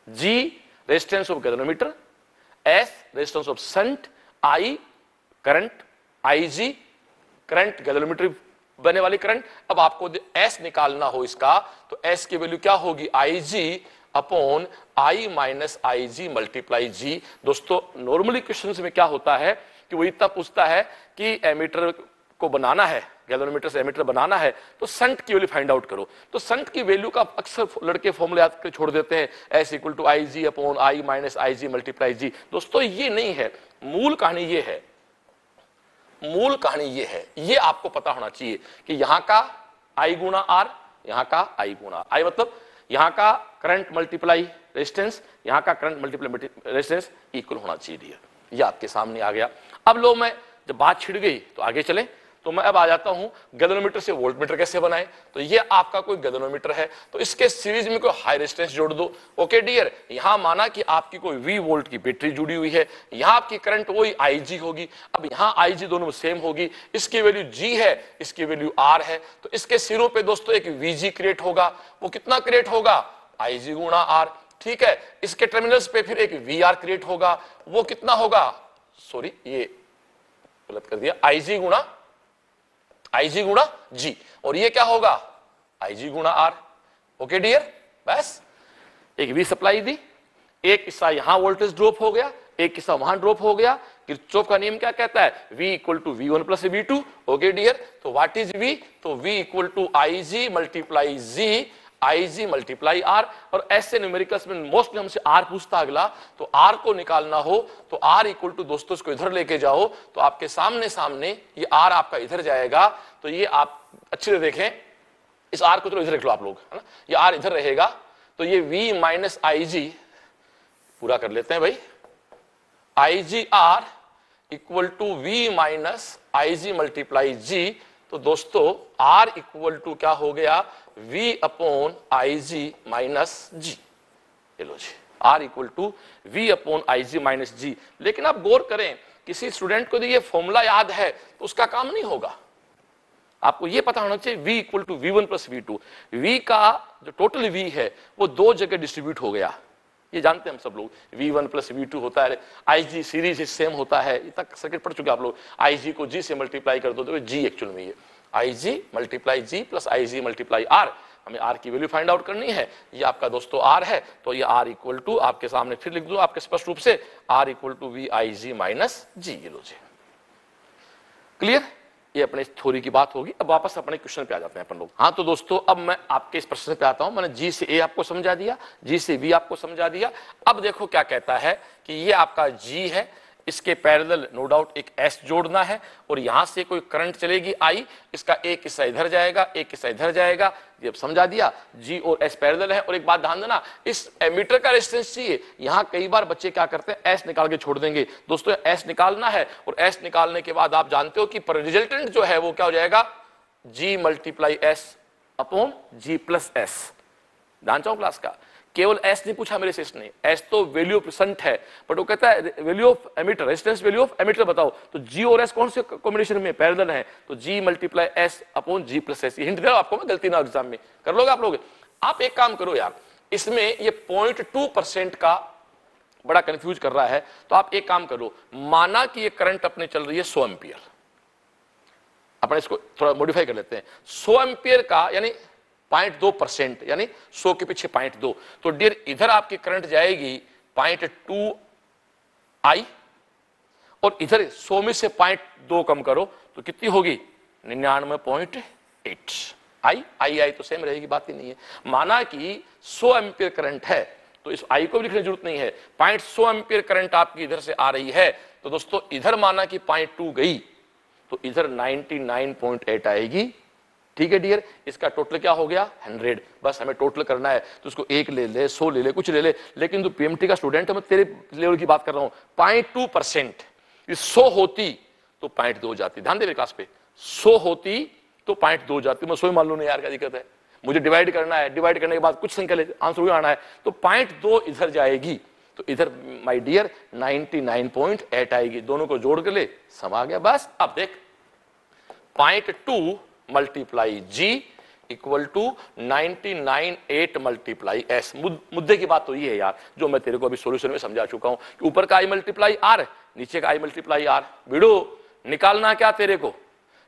G resistance of galvanometer, S resistance of shunt, I current, I G current galvanometer बनने वाली करंट। अब आपको एस निकालना हो इसका, तो एस की वैल्यू क्या होगी, I G upon I minus I G multiply G. दोस्तों नॉर्मली क्वेश्चन में क्या होता है कि वो इतना पूछता है कि एमीटर को बनाना है, गैल्वेनोमीटर से एमीटर बनाना है, तो शंट की वैल्यू फाइंड आउट करो। तो शंट की वैल्यू का अक्सर लड़के फॉर्मूला याद करके छोड़ देते हैं, S equal to I G upon I minus I G multiply G. दोस्तों ये नहीं है, मूल कहानी ये है, मूल कहानी ये है, ये आपको पता होना चाहिए कि यहां का आई गुणा आर, यहां का आई गुणा आई, मतलब यहां का करंट मल्टीप्लाई रेजिस्टेंस, यहां का करंट मल्टीप्लाई रेजिस्टेंस इक्वल होना चाहिए डियर। ये आपके सामने आ गया। अब लो मैं जब बात छिड़ गई तो आगे चले, तो मैं अब आ जाता हूं गैल्वेनोमीटर से वोल्टमीटर कैसे बनाए। तो ये आपका कोई गैल्वेनोमीटर है, तो इसके सीरीज में कोई हाई रेजिस्टेंस जोड़ दो। ओके डियर, यहां माना कि आपकी कोई V वोल्ट की बैटरी जुड़ी हुई है, यहां आपकी करंट वही IG होगी। अब यहां IG दोनों सेम होगी, इसकी वैल्यू G है, इसकी वैल्यू R है, तो इसके सिरों पे दोस्तों एक VG क्रिएट होगा। वो कितना क्रिएट होगा, IG गुणा R। ठीक है, इसके टर्मिनल्स पे फिर एक VR क्रिएट होगा, वो कितना होगा, सॉरी ये गलत कर दिया, IG गुणा G, और ये क्या होगा, IG गुणा R। ओके डियर, बस एक V सप्लाई दी, एक हिस्सा यहां वोल्टेज ड्रॉप हो गया, एक हिस्सा वहां ड्रॉप हो गया। किरचॉफ का नियम क्या कहता है, V equal to V1 plus V2। Okay dear, तो व्हाट इज V, तो V equal to IG multiply G, IG multiply R। और ऐसे न्यूमेरिकल्स में मोस्टली हमसे R पूछता अगला, तो R को निकालना हो तो R इक्वल टू, दोस्तों इसको इधर लेके जाओ तो आपके सामने सामने ये R आपका इधर जाएगा। तो ये आप अच्छे से देखें, इस R को तो इधर रख लो आप लोग, है ना, ये R इधर रहेगा, तो ये V माइनस IG, पूरा कर लेते हैं भाई, IG R equal to V minus IG multiply G। तो दोस्तों R इक्वल टू क्या हो गया, V upon IG minus G। लो जी, R equal to V upon IG minus G। लेकिन आप गौर करें, किसी स्टूडेंट को यदि ये फॉर्मूला याद है तो उसका काम नहीं होगा। आपको ये पता होना चाहिए V equal to V1 plus V2। V का जो टोटल V है वो दो जगह डिस्ट्रीब्यूट हो गया, ये जानते हैं हम सब लोग, V1 प्लस V2 होता है, IG सीरीज सेम होता है, ये तक सर्किट पढ़ चुके आप लोग। IG को G से मल्टीप्लाई कर दो तो G एक्चुअल में ये IG multiply G plus IG multiply R। हमें R की वैल्यू फाइंड आउट करनी है, ये आपका दोस्तों R है, तो ये R इक्वल टू आपके सामने फिर लिख दो आपके स्पष्ट रूप से, R equal to V IG minus G। ये लो जी, क्लियर, ये अपने थ्योरी की बात होगी। अब वापस अपने क्वेश्चन पे आ जाते हैं अपन लोग। हाँ तो दोस्तों अब मैं आपके इस प्रश्न पे आता हूं, मैंने G से A आपको समझा दिया, G से B आपको समझा दिया। अब देखो क्या कहता है कि ये आपका G है, इसके पैरेलल नो डाउट एक S जोड़ना है, और यहां से कोई करंट चलेगी I, इसका एक हिस्सा इधर जाएगा, एक हिस्सा इधर जाएगा। ये समझा दिया, G और S पैरेलल है। और एक बात ध्यान देना, इस एमीटर का रेजिस्टेंस चाहिए। यहां कई बार बच्चे क्या करते हैं, S निकाल के छोड़ देंगे। दोस्तों S निकालना है, और S निकालने के बाद आप जानते हो कि पर रिजल्टेंट जो है वो क्या हो जाएगा, G multiply S upon G plus S। ध्यान चाहो क्लास का, केवल S नहीं पूछा मेरे से इसने, S तो वैल्यू ऑफ शंट है, बट वो कहता है value of ammeter, resistance value of ammeter बताओ। तो G और S कौन से कॉम्बिनेशन में पैरेलल है, तो G multiply S upon G plus S। Hint दे रहा हूं आपको मैं, गलती ना एग्जाम में कर लोगे आप लोग। आप एक काम करो यार, इसमें ये 0.2% का बड़ा कंफ्यूज कर रहा है, तो आप एक काम करो, माना कि ये करंट अपने चल रही है 100 एम्पियर, अपन इसको थोड़ा मॉडिफाई कर लेते हैं, 100 एम्पियर का यानी 0.2%, यानी 100 के पीछे 0.2, तो डियर इधर आपकी करंट जाएगी 0.2 I, और इधर 100 में से 0.2 कम करो तो कितनी होगी, 99.8 I तो सेम रहेगी, बात ही नहीं है। माना कि 100 एम्पियर करंट है, तो इस I को भी लिखने की जरूरत नहीं है, 0.100 एम्पियर करंट आपकी इधर से आ रही है, तो दोस्तों इधर माना कि 0.2 गई तो इधर 99.8 आएगी। ठीक है डियर, इसका टोटल क्या हो गया 100। बस हमें टोटल करना है, तो उसको 1 ले ले, 100 ले ले, कुछ ले ले, लेकिन तू PMT का स्टूडेंट है, मैं तेरे लेवल की बात कर रहा हूं। 0.2% 100 होती तो 0.2 जाती, ध्यान दे मेरे क्लास पे, 100 होती तो 0.2 जाती। मैं 100 मान लू नहीं यार, क्या दिक्कत है, मुझे डिवाइड करना है, डिवाइड करने के बाद कुछ संख्या ले, आंसर वही आना है, तो 0.2 इधर जाएगी, तो इधर माय डियर 99.8 आएगी। दोनों को जोड़ कर ले, सम आ गया। बस अब देख 0.2 multiply G equal to 99.8 multiply S. मुद्दे की बात तो ये है यार, जो मैं तेरे को अभी सॉल्यूशन में समझा चुका हूं कि ऊपर का आई मल्टीप्लाई आर, नीचे का आई मल्टीप्लाई आर। बिड़ो निकालना क्या तेरे को,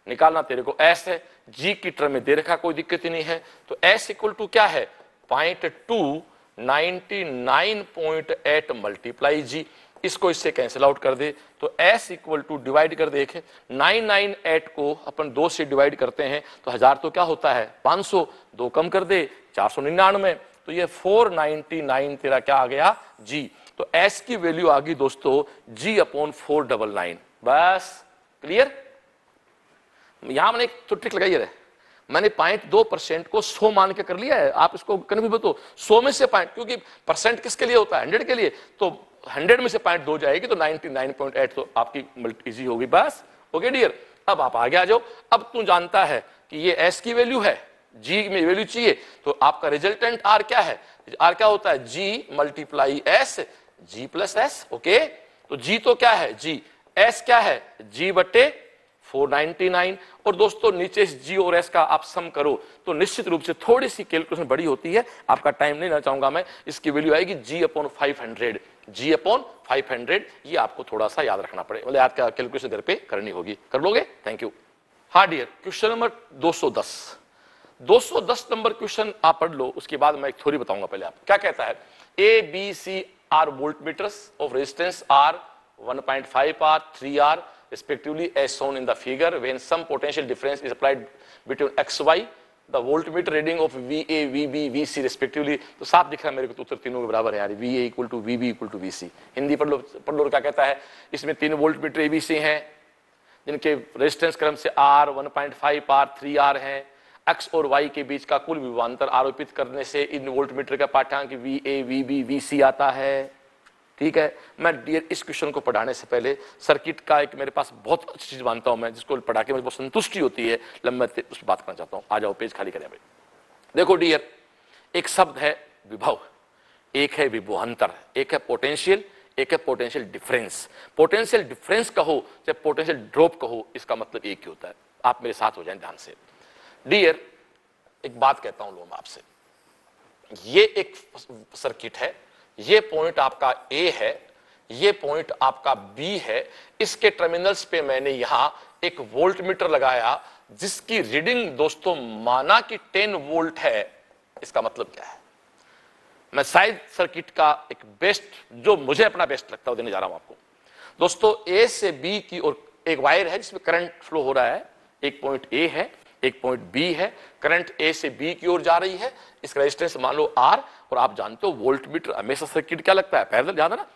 निकालना तेरे को एस है, जी की टर्म में दे रखा, कोई दिक्कत ही नहीं है। तो एस इक्वल टू क्या है 0.2 99.8 मल्टीप्लाई जी। इसको इससे कैंसिल आउट कर दे तो s इक्वल टू डिवाइड कर दे, 998 को अपन 2 से डिवाइड करते हैं तो 1000 तो क्या होता है 500, 2 कम कर दे 499, तो ये 499 तेरा क्या आ गया g। तो s की वैल्यू आ गई दोस्तों g/499। बस क्लियर। यहां मैंने एक तो ट्रिक लगाई है, मैंने 0.2% को 100 मान के कर लिया है। आप इसको कभी भी बताओ 100 में से पॉइंट, क्योंकि परसेंट किसके लिए होता है 100 के लिए, तो 100 में से 0.2 जाएगी तो 99.8 तो आपकी इजी होगी। बस ओके डियर। अब आप आगे आ जाओ। अब तू जानता है कि ये s की वैल्यू है, g में वैल्यू चाहिए, तो आपका रिजल्टेंट r क्या है, r क्या होता है g multiply s, g plus s। Okay, तो g तो क्या है g, s क्या है g बटे 499। और दोस्तों नीचे इस जी और एस का आप सम करो तो निश्चित रूप से थोड़ी सी कैलकुलेशन बड़ी होती है, आपका टाइम नहीं लेना चाहूंगा मैं। इसकी वैल्यू आएगी g/500, g/500। ये आपको थोड़ा सा याद रखना पड़ेगा, मतलब याद का कैलकुलेशन घर पे करनी होगी। कर लोगे? Thank you. हाँ dear, question number 210 number question आप पढ़ लो, उसके बाद मैं एक थ्योरी बताऊंगा। पहले आप क्या कहता है, A B C are voltmeters of resistance R 1.5 R 3 R respectively as shown in the figure. When some potential difference is applied between xy, the voltmeter reading of VA, VB, VC respectively। तो साफ दिख रहा है मेरे को, तो उत्तर तीनों के बराबर है यार, VA equal to VB equal to VC। Hindi पढ़ लो क्या कहता है, इसमें 3 वोल्टमीटर ABC हैं जिनके रेजिस्टेंस क्रम से R 1.5 R 3 R हैं। x और y के बीच का कुल विभवांतर आरोपित करने से इन वोल्टमीटर का पाठ्यांक VA, VB, VC आता है। ठीक है, मैं डियर इस क्वेश्चन को पढ़ाने से पहले सर्किट का एक मेरे पास बहुत अच्छी चीज मानता हूं मैं, जिसको पढ़ा के मुझे बहुत संतुष्टि होती है, मैं उस पर बात करना चाहता हूं। आ जाओ पेज खाली करें भाई। देखो डियर, एक शब्द है विभव, एक है विभवांतर, एक है पोटेंशियल, एक है पोटेंशियल डिफरेंस। पोटेंशियल डिफरेंस कहो चाहे पोटेंशियल ड्रॉप कहो, इसका मतलब एक ही होता है। आप मेरे साथ हो जाएं ध्यान से। डियर एक बात कहता हूं लोग आपसे, ये एक सर्किट है, ये पॉइंट आपका A है, ये पॉइंट आपका B है। इसके टर्मिनल्स पे मैंने यहां एक वोल्टमीटर लगाया जिसकी रीडिंग दोस्तों माना कि 10 वोल्ट है। इसका मतलब क्या है, मैं शायद सर्किट का एक बेस्ट, जो मुझे अपना बेस्ट लगता है देने जा रहा हूं आपको। दोस्तों A से B की ओर एक वायर है जिसमें करंट फ्लो हो रहा है, एक पॉइंट A है, एक पॉइंट B है, करंट A से B की ओर जा रही है। इसका रेजिस्टेंस मान लो R, और आप जानते हो वोल्टमीटर हमेशा सर्किट क्या लगता है पैरेलल, याद है ना,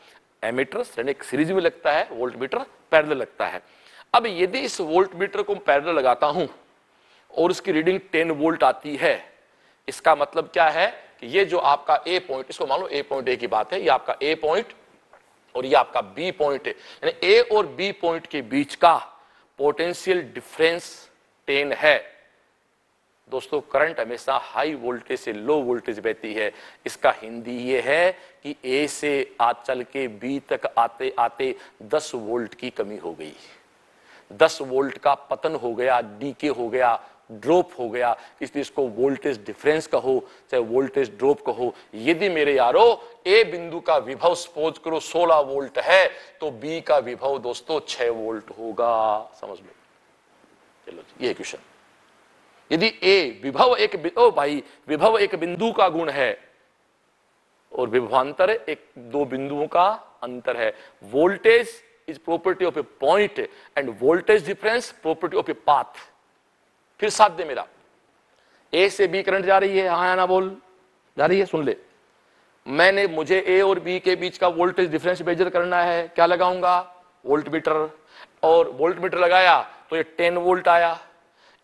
एमीटर एक सीरीज में लगता है, वोल्टमीटर पैरेलल लगता है। अब यदि इस वोल्टमीटर को पैरेलल लगाता हूं और उसकी रीडिंग 10 वोल्ट आती है, इसका मतलब क्या है कि ये जो आपका A पॉइंट, इसको मान लो A पॉइंट A की बात है, ये आपका A पॉइंट और ये आपका B पॉइंट है, यानी A और B पॉइंट के बीच का पोटेंशियल डिफरेंस 10 है। दोस्तों करंट हमेशा हाई वोल्टेज से लो वोल्टेज बहती है। इसका हिंदी ये है कि A से चल के B तक आते आते 10 वोल्ट की कमी हो गई, 10 वोल्ट का पतन हो गया, डीके हो गया, ड्रॉप हो गया। इसलिए इसको वोल्टेज डिफरेंस कहो चाहे वोल्टेज ड्रॉप कहो। यदि मेरे यारो A बिंदु का विभव सपोज करो 16 वोल्ट है, तो B का विभव दोस्तों 6 वोल्ट होगा। समझ लो, चलो ये क्वेश्चन। यदि A विभव एक, ओ भाई विभव एक बिंदु का गुण है और विभवांतर एक दो बिंदुओं का अंतर है। Voltage is property of A point end voltage difference property of a path. फिर साथ दे मेरा, A से B करंट जा रही है, हाँ या ना बोल, जा रही है, सुन ले। मुझे A और B के बीच का वोल्टेज डिफरेंस मेजर करना है, क्या लगाऊंगा वोल्टमीटर, और वोल्टमीटर लगाया तो ये 10 वोल्ट आया।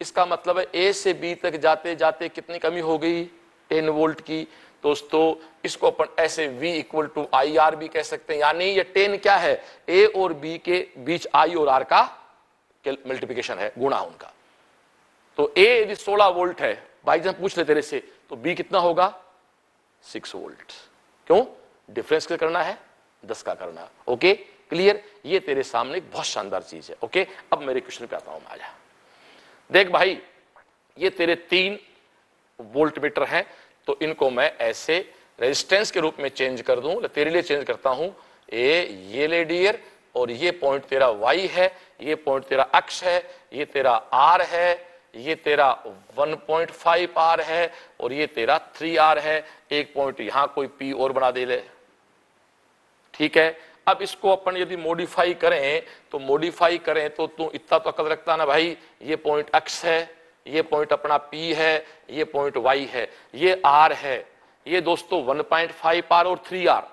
इसका मतलब है A से B तक जाते जाते कितनी कमी हो गई 10 वोल्ट की। दोस्तों इसको अपन ऐसे V इक्वल टू IR भी कह सकते हैं, यानी ये 10 क्या है A और B के बीच I और R का मल्टीप्लिकेशन है, गुणा उनका। तो A यदि 16 वोल्ट है, भाई जब पूछ ले तेरे से, तो B कितना होगा 6 वोल्ट। क्यों, डिफरेंस क्या करना है 10 का करना। ओके क्लियर, ये तेरे सामने एक बहुत शानदार चीज है। ओके अब मेरे क्वेश्चन पे आता हूं मैं, आजा देख भाई, ये तेरे 3 वोल्ट मीटर हैं, तो इनको मैं ऐसे रेजिस्टेंस के रूप में चेंज कर दूं। तेरे लिए चेंज करता हूं, ये ले डियर, और ये पॉइंट तेरा y है, ये पॉइंट तेरा x है, ये तेरा r है, ये तेरा 1.5 r है, और ये तेरा 3 r है। एक पॉइंट यहां कोई p और बना दे ले, ठीक है। अब इसको अपन यदि मॉडिफाई करें तो तू इतना तो अकल रखता ना भाई, ये पॉइंट x है, ये पॉइंट अपना p है, ये पॉइंट y है, ये r है, ये दोस्तों 1.5 r और 3 r,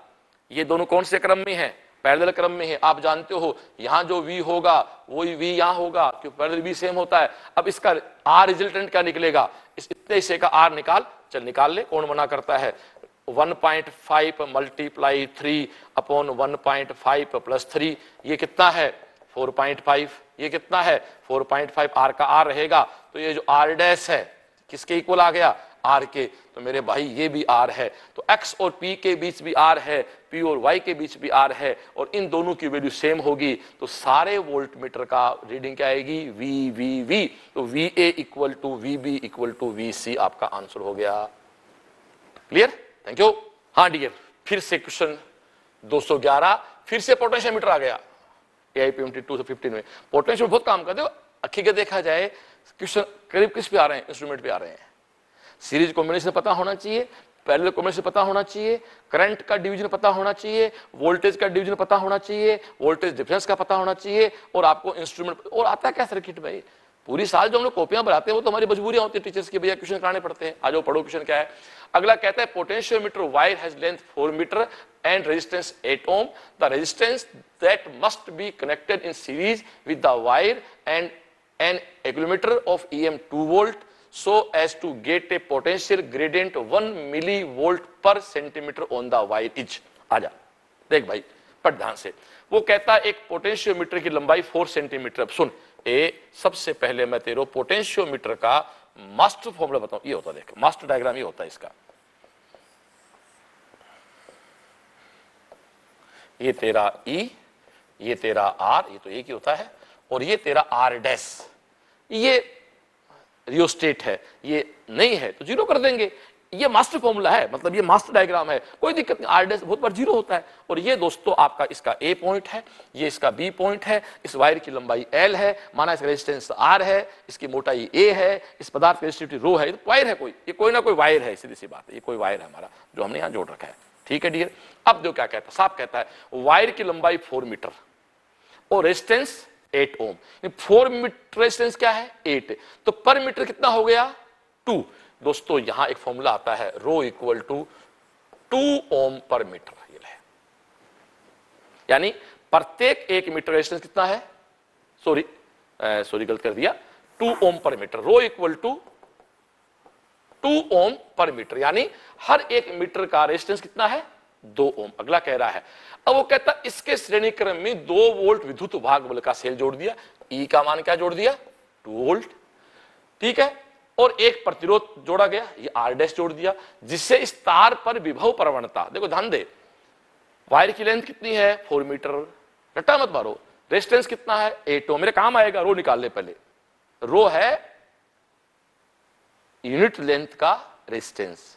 ये दोनों कौन से क्रम में है? पैरेलल क्रम में है। आप जानते हो यहां जो v होगा वही v यहां होगा, क्योंकि पैरेलल v सेम होता है। अब इसका r रिजल्टेंट क्या निकलेगा? इस इतने हिस्से का r निकाल ले, कौन मना करता है? 1.5 मल्टीप्लाई 3 अपॉन 1.5 प्लस 3, ये कितना है? 4.5। ये कितना है? 4.5। r का r रहेगा, तो ये जो r डैश है किसके इक्वल आ गया? r के। तो मेरे भाई ये भी r है, तो x और p के बीच भी r है, p और y के बीच भी r है, और इन दोनों की वैल्यू सेम होगी, तो सारे वोल्ट मीटर का रीडिंग क्या आएगी? v। तो va equal to vb equal to vc आपका आंसर हो गया। क्लियर? Thank you. हाँ डियर, फिर से क्वेश्चन 211, फिर से पोटेंशियोमीटर आ गया। AIPMT 215 में पोटेंशियोमीटर बहुत काम करते हो। अखी के देखा जाए क्वेश्चन करीब किस पे आ रहे हैं? इंस्ट्रूमेंट पे आ रहे हैं। सीरीज कॉम्बिनेशन पता होना चाहिए, पैरेलल कॉम्बिनेशन पता होना चाहिए, करंट का डिवीजन पता होना चाहिए, वोल्टेज का डिवीजन पता होना चाहिए, वोल्टेज डिफरेंस का पता होना चाहिए, और आपको इंस्ट्रूमेंट और आता क्या सर्किट भाई? पूरी साल जो हम लोग कॉपियां बनाते हैं वो तो हमारी मजबूरियां होती है टीचर्स की, भैया क्वेश्चन कराने पड़ते हैं। आज वो पढ़ो क्वेश्चन क्या है। अगला कहता है potentiometer wire has length 4 metre and resistance 8 ohm. The resistance that must be connected in series with the wire and an accumulator of EM 2 volt so as to get a potential gradient 1 millivolt per centimeter on the wire is। आजा देख भाई, पढ़ ध्यान से। वो कहता है एक पोटेंशियोमीटर की लंबाई 4 सेंटीमीटर। अब सुन, सबसे पहले मैं तेरे पोटेंशियोमीटर का मास्टर फॉर्मूला बताऊं। ये होता, देख मास्टर डायग्राम ये होता है इसका। ये तेरा E, ये तेरा R, ये तो एक ही होता है, और ये तेरा R डैश, ये रियोस्टेट है, ये नहीं है तो जीरो कर देंगे। ये मास्टर फॉर्मूला है, मतलब ये मास्टर डायग्राम है, कोई दिक्कत नहीं। R डैश बहुत बार जीरो होता है। और ये दोस्तों आपका इसका A पॉइंट है, ये इसका B पॉइंट है, इस वायर की लंबाई L है, माना इसका रेजिस्टेंस R है, इसकी मोटाई A है, इस पदार्थ की रेजिस्टिविटी रो है, तो वायर है कोई, ये कोई ना कोई वायर है, सीधी सी बात है, ये कोई वायर है हमारा जो हमने यहाँ जोड़ रखा है। ठीक है डियर। अब जो क्या कहता है, साफ कहता है वायर की लंबाई 4 मीटर और रेजिस्टेंस 8 ओम। 4 मीटर रेजिस्टेंस क्या है? 8, तो पर मीटर कितना हो गया? 2। दोस्तों यहां एक फॉर्मूला आता है, रो इक्वल टू 2 ओम पर मीटर। ये है, यानी प्रत्येक 1 मीटर रेजिस्टेंस कितना है? सॉरी गलत कर दिया, 2 ओम पर मीटर। रो इक्वल टू 2 ओम पर मीटर, यानी हर 1 मीटर का रेजिस्टेंस कितना है? 2 ओम। अगला कह रहा है, अब वो कहता इसके श्रेणी क्रम में 2 वोल्ट विद्युत भाग बल का सेल जोड़ दिया। E का मान क्या जोड़ दिया? 2 वोल्ट। ठीक है, और एक प्रतिरोध जोड़ा गया, ये R डैश जोड़ दिया, जिससे इस तार पर विभव प्रवणता, देखो ध्यान दे, वायर की लेंथ कितनी है? 4 मीटर, रट्टा मत मारो। रेजिस्टेंस कितना है? 8 ओम। मेरे काम आएगा, रो निकाल ले पहले। रो है यूनिट लेंथ का रेजिस्टेंस,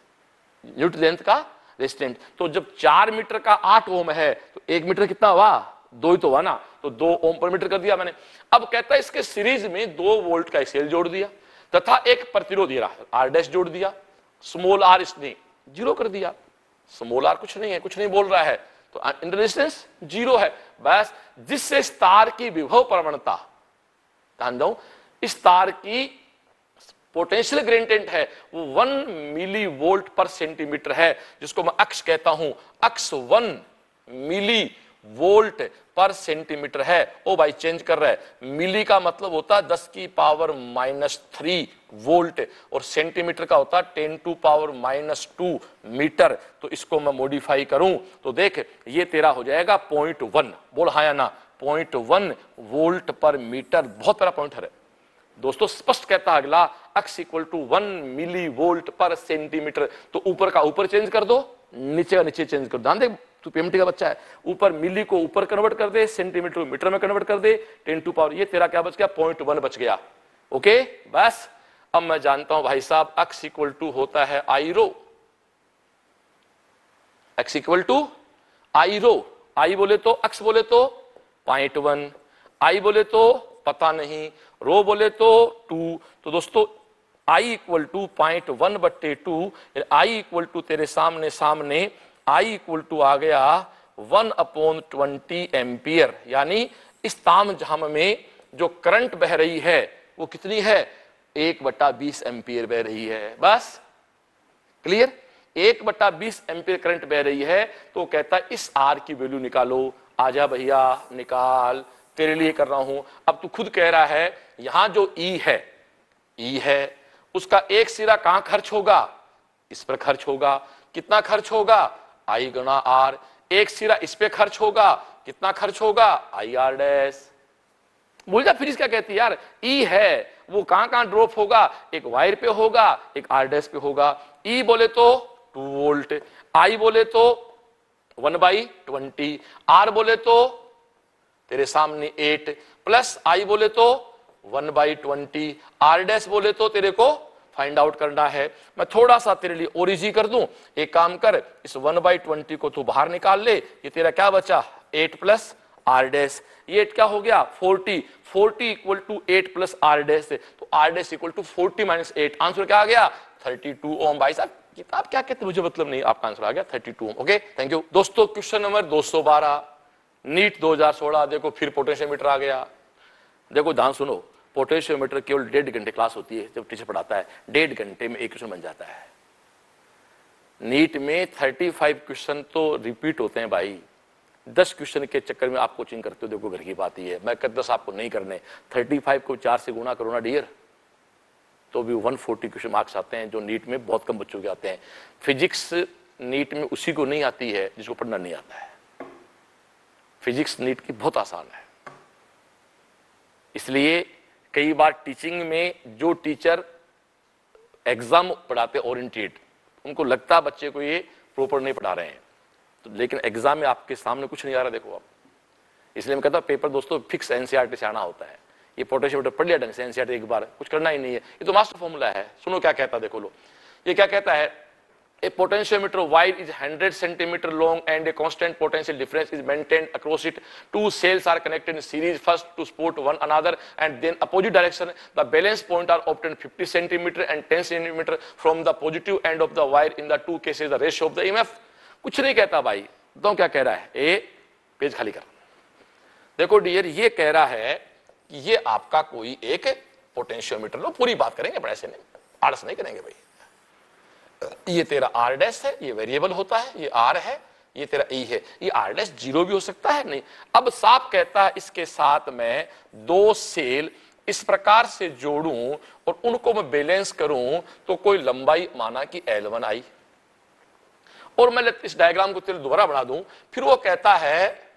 यूनिट लेंथ का रेजिस्टेंस। तो जब 4 मीटर का 8 ओम है तो 1 मीटर कितना हुआ? 2 ही तो हुआ ना, तो 2 ओम पर मीटर कर दिया मैंने। अब कहता है इसके सीरीज में 2 वोल्ट का सेल जोड़ दिया तथा एक प्रतिरोध R डैश जोड़ दिया। स्मॉल r इसने जीरो कर दिया, स्मॉल r कुछ नहीं है, कुछ नहीं बोल रहा है, तो रेजिस्टेंस 0 है बस। जिससे इस तार की विभव प्रवणता, ध्यान दो, इस तार की पोटेंशियल ग्रेडिएंट है वो 1 मिली वोल्ट पर सेंटीमीटर है, जिसको मैं अक्ष कहता हूं। अक्ष 1 मिली वोल्ट पर सेंटीमीटर है। ओ भाई चेंज कर रहा है, मिली का मतलब होता है 10 की पावर -3 वोल्ट, और सेंटीमीटर का होता है 10 टू पावर -2 मीटर। तो इसको मैं मॉडिफाई करूं तो देख, ये तेरा हो जाएगा 0.1। बोल हाँ या ना? 0.1 वोल्ट पर मीटर। बहुत बड़ा पॉइंट है दोस्तों, स्पष्ट कहता है अगला, x equal to 1 millivolt per centimetre. तो ऊपर का ऊपर चेंज कर दो, नीचे का नीचे चेंज कर दो। ध्यान दे, तू पीएमटी का बच्चा है, ऊपर मिली को ऊपर कन्वर्ट कर दे, सेंटीमीटर को मीटर में कन्वर्ट कर दे, 10 टू पावर, ये तेरा क्या बच गया? 0.1 बच गया। ओके बस। अब मैं जानता हूं भाई साहब x इक्वल टू होता है आई रो, x इक्वल टू आई रो, आई बोले तो x बोले तो 0.1, आई बोले तो पता नहीं, रो बोले तो 2। तो दोस्तों i equal to 0.1/2, I equal to तेरे सामने आई इक्वल टू आ गया 1/20 एम्पियर, यानी इस तामझाम में जो करंट बह रही है वो कितनी है, 1/20 एम्पियर बह रही है। बस क्लियर, 1/20 एम्पियर करंट बह रही है। तो कहता है इस आर की वैल्यू निकालो। आजा भैया निकाल, तेरे लिए कर रहा हूं। अब तू खुद कह रहा है यहां जो ई है उसका एक सिरा कहां खर्च होगा, इस पर खर्च होगा। कितना खर्च होगा, आई गुना आर। एक सिरा इस पे खर्च होगा, कितना खर्च होगा, आई आर डैश। भूल जा फिजिक्स क्या कहती है यार, ई है वो कहां ड्रॉप होगा, एक वायर पे होगा, एक आर डैश पे होगा। ई बोले तो 2 वोल्ट, आई बोले तो 1/20, आर बोले तो तेरे सामने 8, प्लस आई बोले तो 1/20, आर डैश बोले तो तेरे को फाइंड आउट करना है। मैं थोड़ा सा तेरे लिए और इजी कर दूं, एक काम कर, इस 1/20 को तू बाहर निकाल ले। ये तेरा क्या बचा, 8 प्लस आर डैश। ये क्या हो गया 40 equal to 8 plus R dash, तो R dash equal to 40 minus 8। Answer क्या आ गया 32 ओम। भाई साहब किताब क्या कहते मुझे मतलब नहीं, आपका आंसर आ गया 32 ओम। ओके थैंक यू दोस्तों। Question number 212 NEET 2016। देखो फिर पोटेंशियोमीटर आ गया। देखो ध्यान सुनो, पोटेंशियोमीटर केवल 1.5 घंटे क्लास होती है, जब टीचर पढ़ाता है 1.5 घंटे में एक क्वेश्चन बन जाता है। नीट में 35 क्वेश्चन तो रिपीट होते हैं भाई। 10 क्वेश्चन के चक्कर में आप कोचिंग करते हो, देखो घर की बात ही है। मैं कहता 10 आपको नहीं करने, 35 को 4 से गुणा करो ना डियर, तो भी 140 क्वेश्चन मार्क्स आते हैं, जो नीट में बहुत कम बच्चों के आते हैं। फिजिक्स नीट में उसी को नहीं आती है जिसको पढ़ना नहीं आता है। फिजिक्स नीट की बहुत आसान है, इसलिए कई बार टीचिंग में जो टीचर एग्जाम पढ़ाते ओरिएंटेड, उनको लगता है बच्चे को ये प्रॉपर नहीं पढ़ा रहे हैं, तो लेकिन एग्जाम में आपके सामने कुछ नहीं आ रहा। देखो आप, इसलिए मैं कहता हूं पेपर दोस्तों फिक्स एनसीईआरटी से आना होता है। ये पोटेंशियोमीटर पढ़ लिया ढंग से एनसीईआरटी एक बार, कुछ करना ही नहीं है, ये तो मास्टर फॉर्मूला है। सुनो क्या कहता है, देखो लो ये क्या कहता है। A potentiometer wire is 100 centimeter long and a constant potential difference is maintained across it. Two cells are connected in series, first to support one another and then opposite direction. The balance point are obtained 50 centimeter and 10 centimeter from the positive end of the wire. In the two cases, the ratio of the EMF. कुछ नहीं कहता भाई, तो क्या कह रहा है, ए page खाली कर। देखो डियर, ये कह रहा है कि ये आपका कोई एक पोटेंशियोमीटर लो, पूरी बात करेंगे पर ऐसे नहीं, आलस नहीं करेंगे भाई। ये तेरा आर डैश है, ये वेरिएबल होता है, ये आर है, ये तेरा ई है। ये आर डैश 0 भी हो सकता है, नहीं। अब साफ कहता है इसके साथ मैं 2 सेल इस प्रकार से जोड़ूं और उनको मैं बैलेंस करूं तो कोई लंबाई माना कि L1 आई। और मैं इस डायग्राम को तेरे दोबारा बना दूं, फिर वो कहता है,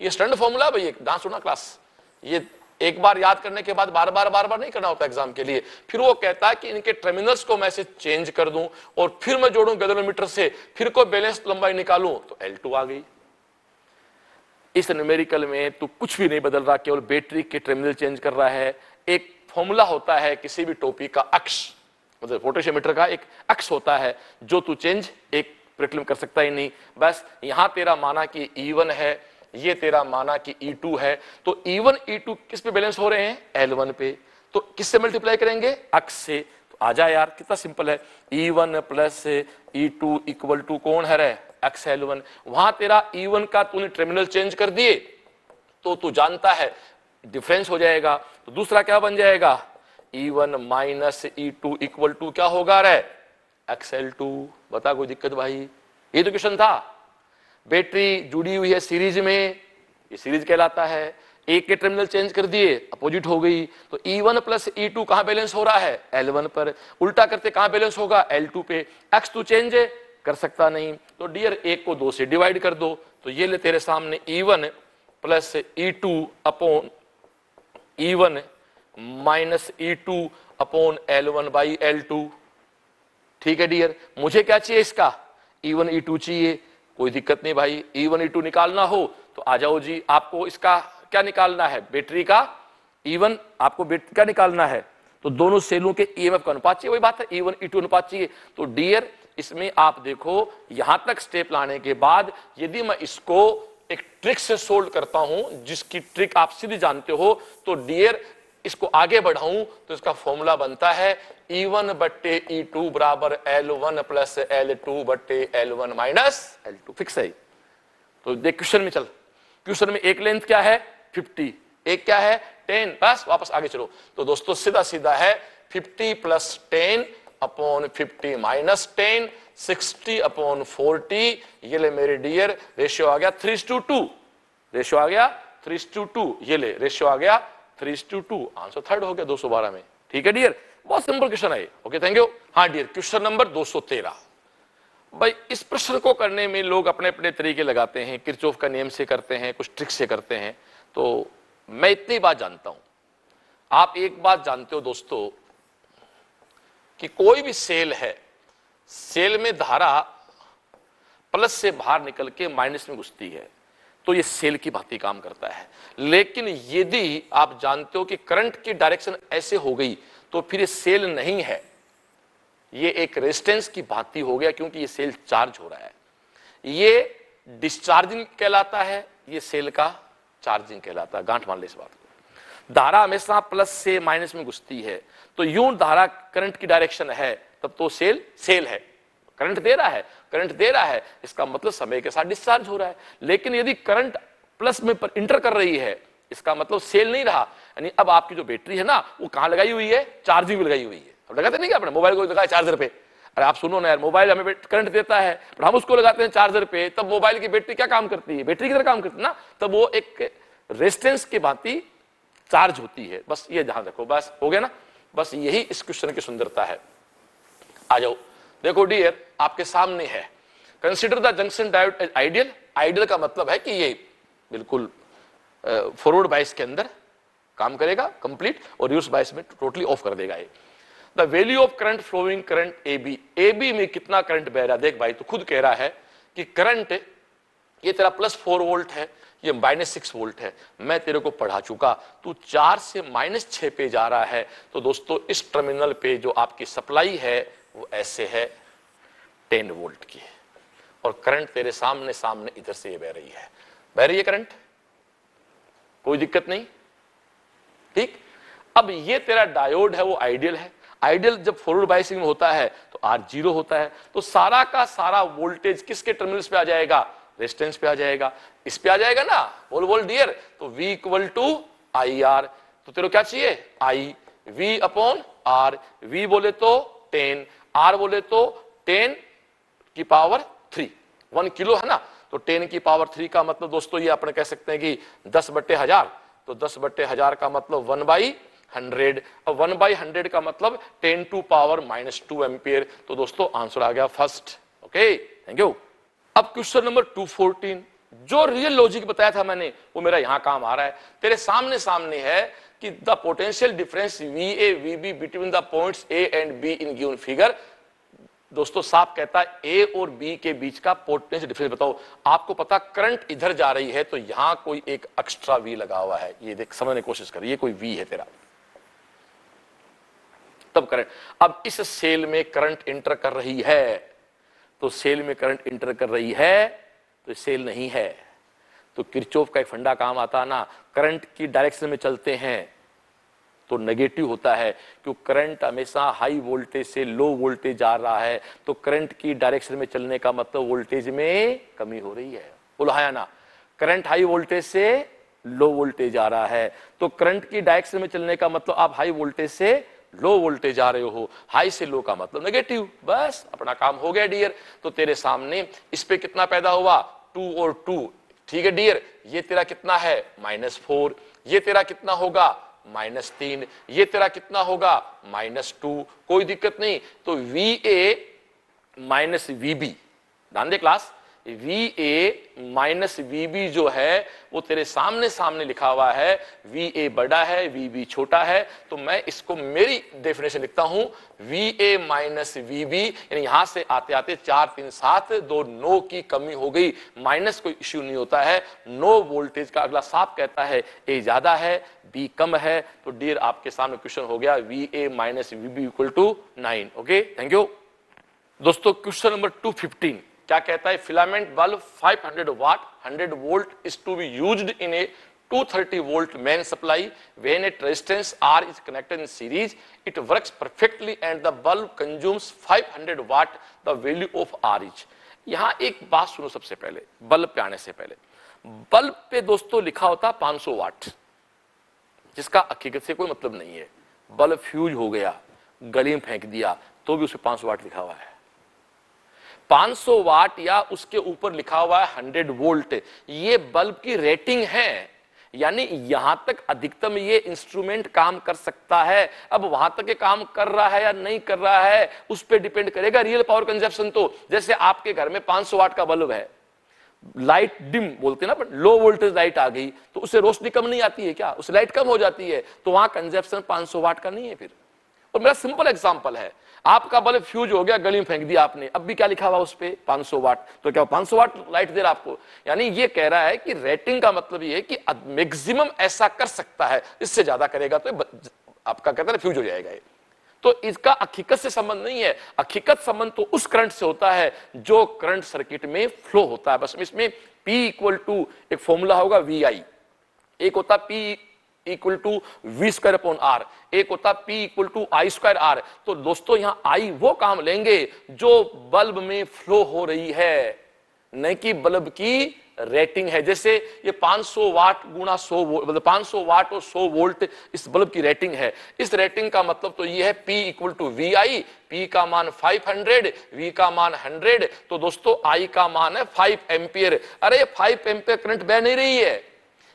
ये स्टैंडर्ड फॉर्मूला भाई, एक डांस सुना क्लास, ये एक बार याद करने के बाद बार बार नहीं करना होता एग्जाम के लिए। फिर वो कहता है कि इनके टर्मिनल्स को मैं से चेंज कर दूं और फिर मैं जोड़ूं गैल्वेनोमीटर से, फिर कोई बैलेंस लंबाई निकालूं तो L2 आ गई। इस न्यूमेरिकल में तू कुछ भी नहीं बदल रहा, केवल बैटरी के टर्मिनल चेंज कर रहा है। एक फॉर्मूला होता है किसी भी टॉपिक का अक्ष, मतलब पोटेंशियोमीटर का एक अक्ष होता है जो तू चेंज एक प्रक्रिया कर सकता ही नहीं। बस यहां तेरा माना कि E1 है, ये तेरा माना कि E2 है, तो E1 E2 किस पे बैलेंस हो रहे हैं, L1 पे। तो किससे मल्टीप्लाई करेंगे, अक्ष से। तो आजा यार, कितना सिंपल है, E1 plus E2 equal to कौन है रे, अक्ष L1। वहां तेरा E1 का तूने टर्मिनल चेंज कर दिए तो तू जानता है डिफरेंस हो जाएगा। तो दूसरा क्या बन जाएगा, E1 minus E2 equal to क्या होगा रे, अक्ष L2। बता कोई दिक्कत भाई, ये तो क्वेश्चन था। बैटरी जुड़ी हुई है सीरीज में, ये सीरीज कहलाता है। एक के टर्मिनल चेंज कर दिए, अपोजिट हो गई, तो E1 प्लस E2 कहां बैलेंस हो रहा है, L1 पर। उल्टा करते कहां बैलेंस होगा, L2 पे। एक्स तो चेंज कर सकता नहीं, तो डियर एक को 2 से डिवाइड कर दो, तो ये ले तेरे सामने E1 plus E2 upon E1 minus E2 upon L1 by L2। ठीक है डियर, मुझे क्या चाहिए इसका, E1 E2 चाहिए, कोई दिक्कत नहीं भाई। E1 E2 निकालना हो तो आ जाओ जी। आपको इसका क्या निकालना है, बैटरी का E1 आपको बैटरी का निकालना है, तो दोनों सेलों के ईएमएफ का अनुपात चाहिए, वही बात है E1 E2 अनुपात चाहिए। तो डियर इसमें आप देखो यहां तक स्टेप लाने के बाद यदि मैं इसको एक ट्रिक से सोल्व करता हूं, जिसकी ट्रिक आप सीधी जानते हो, तो डियर इसको आगे बढ़ाऊं तो इसका फॉर्मूला बनता है E1 बट्टे E2 बराबर L1 प्लस L2 बट्टे L1 माइनस L2। फिक्स है। तो देख क्वेश्चन में चल, क्वेश्चन में एक लेंथ क्या है 50, एक क्या है 10, बस वापस आगे चलो। तो दोस्तों सीधा सीधा है 50 प्लस 10 अपॉन 50 माइनस 10, 60 अपॉन 40, ये ले मेरे डियर रेशियो आ गया 3:2, रेशियो आ गया 3:2, ये ले रेशियो आ गया 3:2, आंसर थर्ड हो गया 212 में। ठीक है डियर, बहुत सिंपल क्वेश्चन है। Okay thank you. हाँ डियर, क्वेश्चन नंबर 213। भाई इस प्रश्न को करने में लोग अपने अपने तरीके लगाते हैं, किरचॉफ का नियम से करते हैं, कुछ ट्रिक से करते हैं। तो मैं इतनी बात जानता हूं, आप एक बात जानते हो दोस्तों कि कोई भी सेल है, सेल में धारा प्लस से बाहर निकल के माइनस में घुसती है, तो ये सेल की भांति काम करता है। लेकिन यदि आप जानते हो कि करंट की डायरेक्शन ऐसे हो गई, तो फिर ये सेल नहीं है, ये एक रेजिस्टेंस की भांति हो गया, क्योंकि ये सेल चार्ज हो रहा है। ये डिस्चार्जिंग कहलाता है, ये सेल का चार्जिंग कहलाता है। गांठ मान ले इस बात को। धारा हमेशा प्लस से माइनस में घुसती है, तो यूं धारा करंट की डायरेक्शन है, तब तो सेल है, करंट दे रहा है, करंट दे रहा है, इसका मतलब समय के साथ डिस्चार्ज हो रहा है। लेकिन यदि करंट प्लस में इंटर कर रही है, इसका मतलब सेल नहीं रहा। यानी अब आपकी जो बैटरी है ना, वो कहां लगाई हुई है, चार्जिंग में लगाई हुई है। अब लगाते नहीं क्या अपने मोबाइल को लगाया चार्जर पे, अरे आप सुनो ना यार, मोबाइल हमें करंट देता है, पर हम उसको लगाते हैं चार्जर पे, तब मोबाइल की बैटरी क्या काम करती है, बैटरी की तरह काम करती है ना, तब वो एक रेजिस्टेंस की भांति चार्ज होती है। बस ये ध्यान रखो, बस हो गया ना। बस यही इस क्वेश्चन की सुंदरता है। आ जाओ, देखो डियर आपके सामने है, consider the junction diode as ideal. Ideal का मतलब है कि ये बिल्कुल फॉरवर्ड बायस के अंदर काम करेगा कंप्लीट, और रिवर्स बायस में टोटली ऑफ कर देगा ये। The value of current flowing current AB, AB में कितना करंट बह रहा है, देख भाई तो खुद कह रहा है कि करंट ये तेरा +4 वोल्ट है, ये -6 वोल्ट है। मैं तेरे को पढ़ा चुका, तू 4 से -6 पे जा रहा है। तो दोस्तों इस टर्मिनल पे जो आपकी सप्लाई है वो ऐसे है 10 वोल्ट की, और करंट तेरे सामने सामने इधर से ये बह रही है करंट, कोई दिक्कत नहीं। ठीक, अब ये तेरा डायोड है वो आइडियल है। आइडियल जब फॉरवर्ड बायसिंग में होता है तो R 0 होता है, तो सारा का सारा वोल्टेज किसके टर्मिनल्स पे आ जाएगा, रेजिस्टेंस पे आ जाएगा, इस पे आ जाएगा ना, बोल डियर। तो V = IR, तो तेरे को क्या चाहिए I, V upon R, V बोले तो 10, R बोले तो 10 की पावर 3, 1 किलो है ना, तो 10 की पावर 3 का मतलब दोस्तों ये अपने कह सकते हैं कि 10/1000, तो 10/1000 का मतलब 1/100, अब 1/100 का मतलब 10⁻⁻² एम्पियर। तो दोस्तों आंसर आ गया फर्स्ट। Okay thank you. अब क्वेश्चन नंबर 214, जो रियल लॉजिक बताया था मैंने वो मेरा यहां काम आ रहा है। तेरे सामने है कि the potential difference VA VB between the points A and B in given figure. दोस्तों साफ कहता है A और B के बीच का पोटेंशियल डिफरेंस बताओ। आपको पता करंट इधर जा रही है, तो यहां कोई एक एक्स्ट्रा V लगा हुआ है, ये देख समझने की कोशिश कर, ये कोई V है तेरा, तब करंट। अब इस सेल में करंट इंटर कर रही है, तो सेल में करंट इंटर कर रही है तो सेल नहीं है। तो किरचॉफ का एक फंडा काम आता ना, करंट की डायरेक्शन में चलते हैं तो नेगेटिव होता है, क्योंकि करंट हमेशा हाई वोल्टेज से लो वोल्टेज जा रहा है, तो करंट की डायरेक्शन में चलने का मतलब वोल्टेज में कमी हो रही है। बोलो हाँ या ना, करंट हाई वोल्टेज से लो वोल्टेज आ रहा है, तो करंट की डायरेक्शन में चलने का मतलब आप हाई वोल्टेज से लो वोल्टेज आ रहे हो, हाई से लो का मतलब नेगेटिव। बस अपना काम हो गया डियर। तो तेरे सामने इस पे कितना पैदा हुआ, 2 और 2, ठीक है डियर। ये तेरा कितना है -4, ये तेरा कितना होगा -3, ये तेरा कितना होगा -2, कोई दिक्कत नहीं। तो VA - VB, ध्यान दे क्लास, VA माइनस VB जो है वो तेरे सामने सामने लिखा हुआ है, VA बड़ा है VB छोटा है, तो मैं इसको मेरी डेफिनेशन लिखता हूं VA माइनस VB, यानी यहां से आते आते 4 3 7 2 नो की कमी हो गई, माइनस कोई इश्यू नहीं होता है, नो वोल्टेज का अगला साफ कहता है A ज्यादा है B कम है, तो डियर आपके सामने क्वेश्चन हो गया VA minus VB equal to 9। Okay, thank you दोस्तों। क्वेश्चन नंबर 215 क्या कहता है, filament bulb 500 watt 100 volt is to be used in a 230 volt main supply when at resistance R is connected in series it works perfectly and the bulb consumes 500 watt the value of R is। यहां एक बात सुनो सबसे पहले, bulb पे आने से पहले, बल्ब पे दोस्तों लिखा होता 500 वाट, जिसका हकीकत से कोई मतलब नहीं है। बल्ब फ्यूज हो गया, गली में फेंक दिया, तो भी उस पे 500 वाट लिखा हुआ है। 500 वाट या उसके ऊपर लिखा हुआ है 100 वोल्ट, ये बल्ब की रेटिंग है, यानी यहां तक अधिकतम ये इंस्ट्रूमेंट काम कर सकता है। अब वहां तक ये काम कर रहा है या नहीं कर रहा है उस पर डिपेंड करेगा रियल पावर कंजप्शन। तो जैसे आपके घर में 500 वाट का बल्ब है, लाइट डिम बोलते हैं ना, लो वोल्टेज लाइट आ गई तो उससे रोशनी कम नहीं आती है क्या, उस लाइट कम हो जाती है, तो वहां कंजप्शन 500 वाट का नहीं है फिर। और मेरा सिंपल एग्जांपल है, आपका बल्ब फ्यूज हो गया, गली में फेंक दिया आपने, अब भी क्या लिखा हुआ उस पे 500 वाट, तो क्या 500 वाट लाइट दे रहा आपको? यानी ये कह रहा है कि रेटिंग का मतलब ये है कि मैक्सिमम ऐसा कर सकता है, इससे ज्यादा करेगा तो आपका कहता है फ्यूज हो जाएगा ये। तो इसका हकीकत से संबंध नहीं है, हकीकत संबंध तो उस करंट से होता है जो करंट सर्किट में फ्लो होता है। बस इसमें P इक्वल टू एक फॉर्मूला होगा VI, एक होता P equal to V square upon R, एक होता P equal to I square R। तो दोस्तों यहां I वो काम लेंगे जो बल्ब में फ्लो हो रही है, नहीं कि बल्ब की रेटिंग है। जैसे ये 500 वाट गुणा 100 वोल्ट, मतलब 500 वाट और 100 वोल्ट इस बल्ब की रेटिंग है। इस रेटिंग का मतलब तो ये है P equal to VI, P का मान 500, V का मान 100, तो दोस्तों I का मान है 5 एम्पियर। अरे 5 एम्पियर करंट बह नहीं रही है,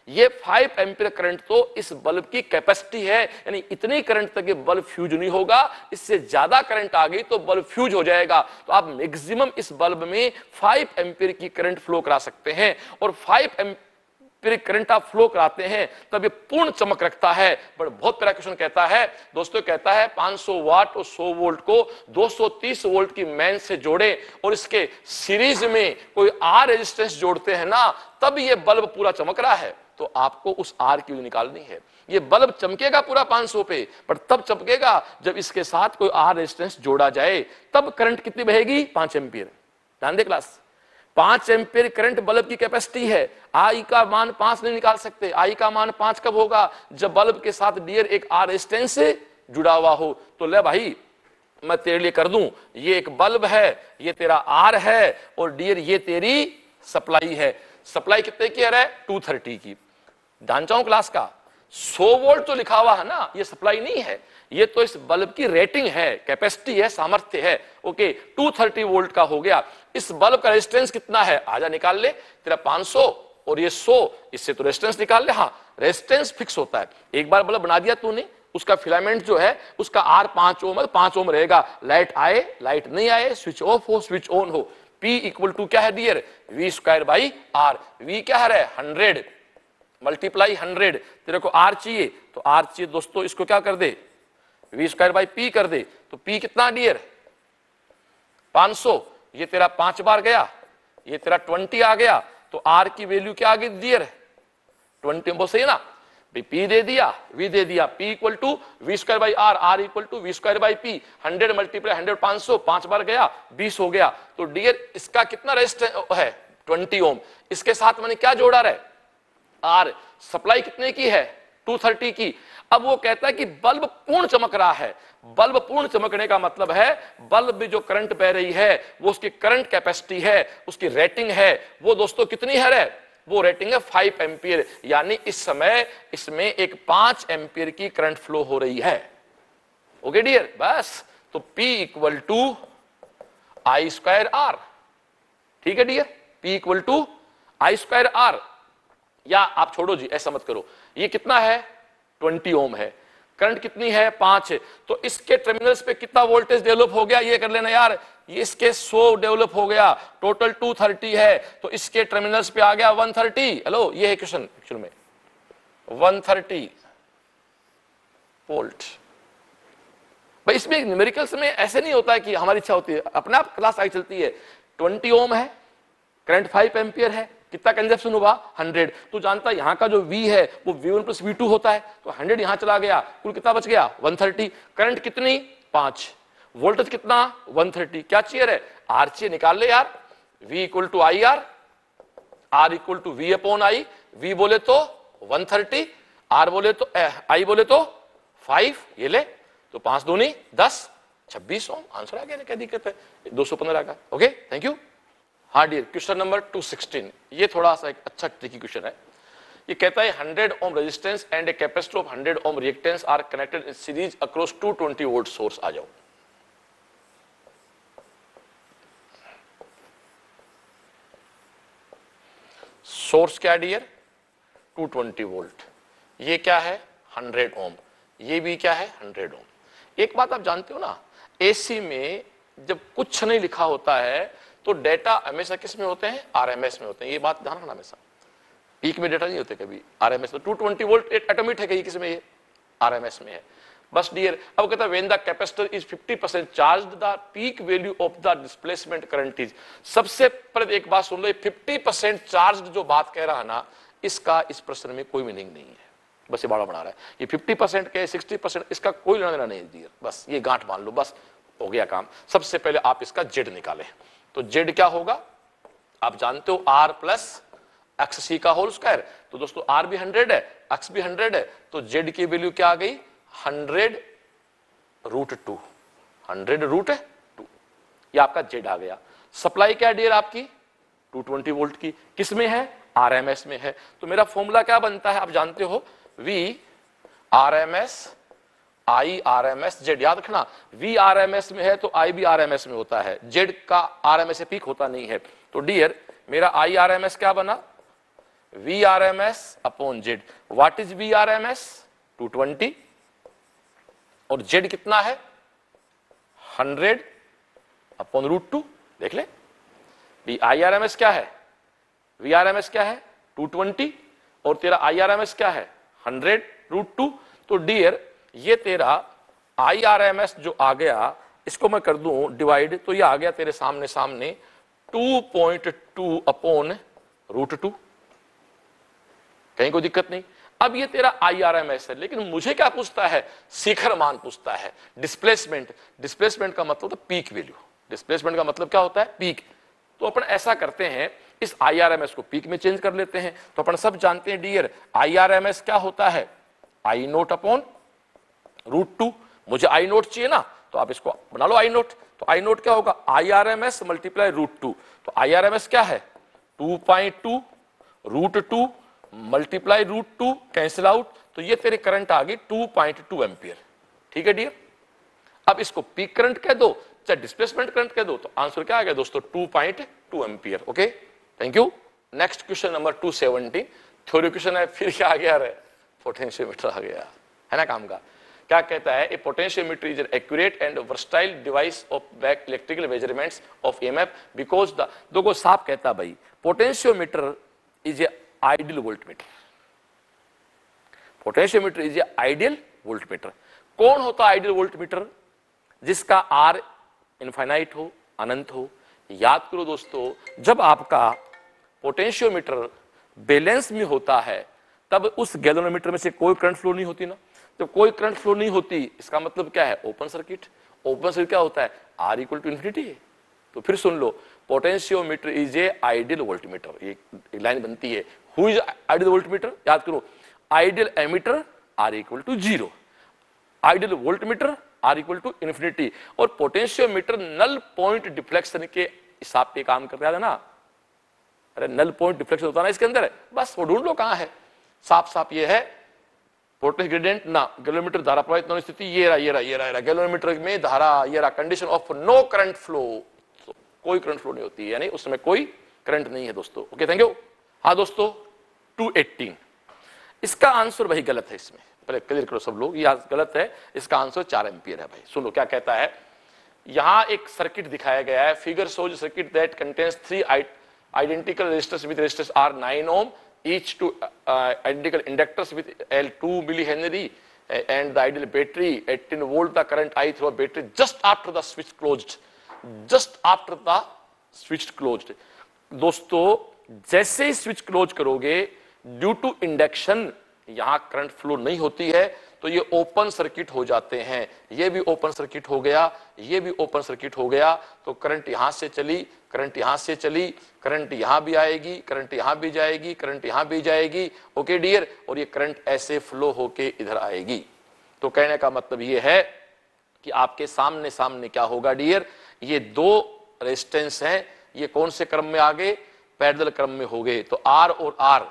ये 5 एम्पियर करंट तो इस बल्ब की कैपेसिटी है, यानी इतनी करंट तक ये बल्ब फ्यूज नहीं होगा, इससे ज्यादा करंट आ गई तो बल्ब फ्यूज हो जाएगा। तो आप मैक्सिमम इस बल्ब में 5 एम्पियर की करंट फ्लो करा सकते हैं, और 5 एम्पियर करंट आप फ्लो कराते हैं तब ये पूर्ण चमक रखता है। बट बहुत प्यारा क्वेश्चन कहता है दोस्तों, कहता है 500 वाट और 100 वोल्ट को 230 वोल्ट की मेन से जोड़े और इसके सीरीज में कोई R रेजिस्टेंस जोड़ते हैं ना, तब ये बल्ब पूरा चमक रहा है। तो आपको उस R की वैल्यू निकालनी है। ये बल्ब चमकेगा पूरा 500 पे, पर तब चमकेगा जब इसके साथ कोई R रेजिस्टेंस जोड़ा जाए, तब करंट कितनी बहेगी? 5 एम्पियर। ध्यान दे क्लास, 5 एम्पियर करंट बल्ब की कैपेसिटी है। I का मान 5 नहीं निकाल सकते। I का मान 5 कब होगा? जब बल्ब के साथ डियर एक R रेजिस्टेंस से जुड़ा हुआ हो। तो ले भाई मैं तेरे लिए कर दूं, ये एक बल्ब है, ये तेरा R है, और डियर ये तेरी सप्लाई है। सप्लाई कितने की है? 230 की। ध्यान चाहूं क्लास का, 100 वोल्ट तो लिखा हुआ है ना, ये सप्लाई नहीं है, ये तो इस बल्ब की रेटिंग है, कैपेसिटी है, सामर्थ्य है। ओके, 230 वोल्ट का हो गया। इस बल्ब का रेजिस्टेंस कितना है? आजा निकाल ले, तेरा 500 और ये 100, इससे तो रेजिस्टेंस निकाल ले। हाँ, रेजिस्टेंस फिक्स होता है, एक बार बल्ब बना दिया तूने, उसका फिलामेंट जो है उसका R 5 ओम, 5 ओम रहेगा। लाइट आए लाइट नहीं आए, स्विच ऑफ हो स्विच ऑन हो, P इक्वल टू क्या है dear? V square by R। V क्या है? 100 मल्टीप्लाई 100। तेरे को R चाहिए तो R चाहिए दोस्तों, इसको क्या कर दे? V स्क्वायर बाई P कर दे। तो P कितना डियर? 500। ये तेरा 5 बार गया, ये तेरा 20 आ गया, तो R की वैल्यू क्या आ गई डियर? 20। बहुत सही है ना, P दे दिया, V दे दिया। P equal to V square by R, R equal to V square by P। 100 multiply 100 500, 5 बार गया 20 हो गया। तो डियर इसका कितना रेजिस्टेंस है? 20 ओम। इसके साथ मैंने क्या जोड़ा रहा है? R। सप्लाई कितने की है? 230 की। अब वो कहता है कि बल्ब पूर्ण चमक रहा है। बल्ब पूर्ण चमकने का मतलब है बल्ब में जो करंट बह रही है वो उसकी करंट कैपेसिटी है, उसकी रेटिंग है, वो दोस्तों कितनी है? वो रेटिंग है 5 एम्पियर, यानी इस समय इसमें एक 5 एम्पियर की करंट फ्लो हो रही है। ओके डियर, बस तो P equal to I square R। ठीक है dear, P equal to I square R। या आप छोड़ो जी, ऐसा मत करो, ये कितना है? 20 ओम है, करंट कितनी है? 5 है। तो इसके टर्मिनल्स पे कितना वोल्टेज डेवलप हो गया ये कर लेना यार। ये इसके 100 डेवलप हो गया, टोटल 230 है, तो इसके टर्मिनल्स पे आ गया 130। हेलो, ये है क्वेश्चन एक्चुअल में 130 वोल्ट। भाई इसमें न्यूमेरिकल्स में ऐसे नहीं होता है कि हमारी इच्छा होती है, अपने आप क्लास आई चलती है। 20 ओम है, करंट 5 एम्पियर है, कितना कंजप्शन हुआ 100। तू जानता है यहां का जो V है वो V1 प्लस V2 होता है, तो 100 यहां चला गया, कुल कितना बच गया 130। करंट कितनी 5, वोल्टेज कितना 130। क्या चाहिए रे, आर चाहिए, निकाल ले यार। V equal to I R, R equal to V upon I. V बोले तो 130, R बोले तो I बोले तो 5, ये ले तो 5 दूनी 10, 26 ओम। आंसर आ गया ना, क्या दिक्कत है, 215 का। Okay, thank you. हाँ डियर, क्वेश्चन नंबर 216, ये थोड़ा सा एक अच्छा ट्रिकी क्वेश्चन है। ये कहता है 100 ohm resistance and a capacitor of 100 ohm reactance are connected in series across 220 volt source. आ जाओ, सोर्स क्या डियर 220 वोल्ट, ये क्या है 100 ओम, ये भी क्या है 100 ओम। एक बात आप जानते हो ना, एसी में जब कुछ नहीं लिखा होता है तो डेटा हमेशा किस में होते हैं, आरएमएस में होते हैं। ये बात ध्यान रखना, हमेशा पीक में डेटा नहीं होते कभी, आरएमएस में। 220 वोल्ट एटोमिक है, किस में, ये आरएमएस में है। बस डियर, अब कहता है when the capacitor is 50% charged the peak value of the displacement current is. सबसे पहले एक बात सुन लो, 50% चार्ज्ड जो बात कह रहा है ना, इसका इस प्रश्न में कोई मीनिंग नहीं है, बस ये बड़ा बना रहा है। ये 50% के 60%, इसका कोई लेना देना नहीं है डियर, बस ये गांठ मान लो, बस हो गया काम। सबसे पहले आप इसका जेड निकालें, तो जेड क्या होगा आप जानते हो, आर प्लस एक्स सी का होल स्क्वायर। तो दोस्तों आर भी 100 है, एक्स भी 100 है, तो जेड की वैल्यू क्या आ गई 100 रूट 2, 100 रूट 2, ये आपका जेड आ गया। सप्लाई क्या डियर आपकी 220 वोल्ट की, किस में है, आरएमएस में है। तो मेरा फॉर्मूला क्या बनता है आप जानते हो, V RMS I RMS Z. याद रखना, वी आरएमएस में है तो आई भी आरएमएस में होता है, जेड का आरएमएस से पीक होता नहीं है। तो डियर मेरा आई आरएमएस क्या बना, V RMS upon Z. What is V RMS 220, और जेड कितना है 100 अपॉन रूट 2। देख ले, वी आई आरएमएस क्या है, वी आरएमएस क्या है 220, और तेरा आई आरएमएस क्या है 100 रूट 2। तो डियर ये तेरा आई आर एम एस जो आ गया, इसको मैं कर दूं डिवाइड, तो ये आ गया तेरे सामने सामने 2.2 अपॉन रूट 2, कहीं कोई दिक्कत नहीं। अब ये तेरा आई आर एम एस है, लेकिन मुझे क्या पूछता है, शिखर मान पूछता है, डिस्प्लेसमेंट। डिस्प्लेसमेंट का मतलब होता है पीक वैल्यू, डिस्प्लेसमेंट का मतलब क्या होता है पीक। तो अपन ऐसा करते हैं, इस आई आर एम एस को पीक में चेंज कर लेते हैं। तो अपन सब जानते हैं dear, I R M S क्या होता है, आई नोट अपॉन रूट 2। मुझे आई नोट चाहिए ना, तो आप इसको बना लो आई नोट। तो आई नोट क्या होगा, I R M S multiply root 2। तो आई आर एम एस क्या है 2.2 root 2 multiply root 2, cancel out, तो ये तेरे करंट आ गई 2.2 एम्पियर। ठीक है डियर, अब इसको पीक करंट कह दो चाहे डिस्प्लेसमेंट करंट कह दो, तो आंसर क्या आ गया दोस्तों 2.2 ampere. Okay, thank you. Next question number 217, theory question है, फिर क्या आ गया रे, पोटेंशियोमीटर आ गया है ना काम का। क्या कहता है, a potentiometer is an accurate and versatile device of back electrical measurements of EMF because the, देखो साफ कहता भाई potentiometer is a ideal voltmeter, potentiometer is a ideal voltmeter. कौन होता है आइडियल वोल्टमीटर, जिसका आर इनफाइनाइट हो, अनंत हो। याद करो दोस्तों, जब आपका पोटेंशियोमीटर बैलेंस में होता है तब उस गैल्वेनोमीटर में से कोई करंट फ्लो नहीं होती ना। जब कोई करंट फ्लो नहीं होती, इसका मतलब क्या है, ओपन सर्किट। ओपन सर्किट क्या होता है, आर इक्वल टू इन्फिनिटी है। तो फिर सुन लो, potentiometer is a ideal voltmeter. ये लाइन बनती है, हु इज आइडियल वोल्टमीटर, याद करो, ideal ammeter R equal to 0, ideal voltmeter R equal to infinity. और पोटेंशियोमीटर नल पॉइंट डिफ्लेक्शन के हिसाब पे काम करता है ना। अरे नल पॉइंट डिफ्लेक्शन होता है ना इसके अंदर, बस वो ढूंढ लो कहां है। साफ साफ ये है पोटेंशियल ग्रेडियंट ना, गैल्वेनोमीटर धारा प्रवाहित स्थिति, ये रहा गैल्वेनोमीटर में धारा, ये रहा condition of no current flow, तो कोई करंट फ्लो नहीं होती है, यानी उसमें कोई करंट नहीं है दोस्तों। Okay, thank you. हाँ दोस्तों 218, इसका आंसर भाई गलत है, इसमें पहले क्लियर करो सब लोग, ये गलत है, इसका आंसर 4 एम्पियर है भाई। सुनो क्या कहता है, यहां एक सर्किट दिखाया गया है, figure shows circuit that contains 3 identical resistors with resistors are 9 ohm each to identical inductors with L2 millihenry and the ideal battery 18 volt the current I through a battery just after the switch closed, just after the switch closed। दोस्तों जैसे ही switch close करोगे due to induction यहां current flow नहीं होती है, तो ये open circuit हो जाते हैं। ये भी ओपन सर्किट हो गया, ये भी ओपन सर्किट हो गया, तो करंट यहां से चली, करंट यहां से चली, करंट यहां भी आएगी, करंट यहां भी जाएगी, करंट यहां भी जाएगी। ओके डियर, और ये करंट ऐसे फ्लो होके इधर आएगी। तो कहने का मतलब ये है कि आपके सामने सामने क्या होगा डियर, ये दो रेजिस्टेंस हैं, ये कौन से क्रम में आ गए, पैरेलल क्रम में हो गए। तो R और R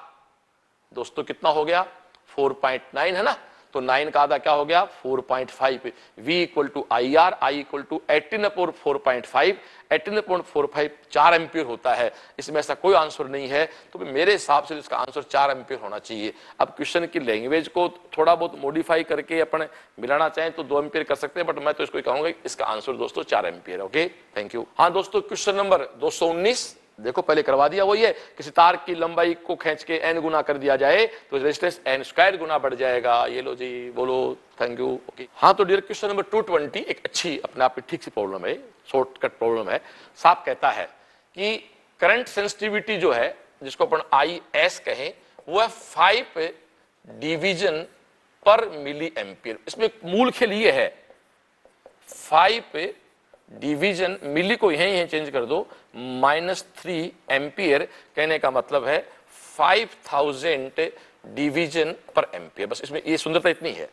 दोस्तों कितना हो गया 4.9 है ना, तो 9 का आधा क्या हो गया 4.5। V equal to I R, I equal to 18/4.5, 18/45 4 ampere होता है। इसमें ऐसा कोई आंसर नहीं है, तो मेरे हिसाब से इसका आंसर 4 एम्पियर होना चाहिए। अब क्वेश्चन की लैंग्वेज को थोड़ा बहुत मॉडिफाई करके अपन मिलाना चाहें तो 2 एम्पियर कर सकते हैं, बट मैं तो इसको कहूंगा इसका आंसर दोस्तों 4 एम्पियर। Okay thank you. हाँ दोस्तों, क्वेश्चन नंबर 219 देखो, पहले करवा दिया, वही है किसी तार की लंबाई को खींच के n गुना कर दिया जाए तो रेजिस्टेंस n² गुना बढ़ जाएगा। ये लो जी, बोलो थैंक यू। ओके हाँ, तो डियर क्वेश्चन नंबर 220 एक अच्छी अपने आप में ठीक सी प्रॉब्लम है, शॉर्टकट प्रॉब्लम है। साफ कहता है कि करंट सेंसिटिविटी जो है जिसको अपन IS कहें वो है 5 डिवीजन पर मिली एम्पियर। इसमें मूल खेल ये है 5 डिवीजन, मिली को यहीं चेंज कर दो, -3 एम्पियर, कहने का मतलब है 5000 डिवीजन पर एम्पियर। बस इसमें ये सुंदरता इतनी है।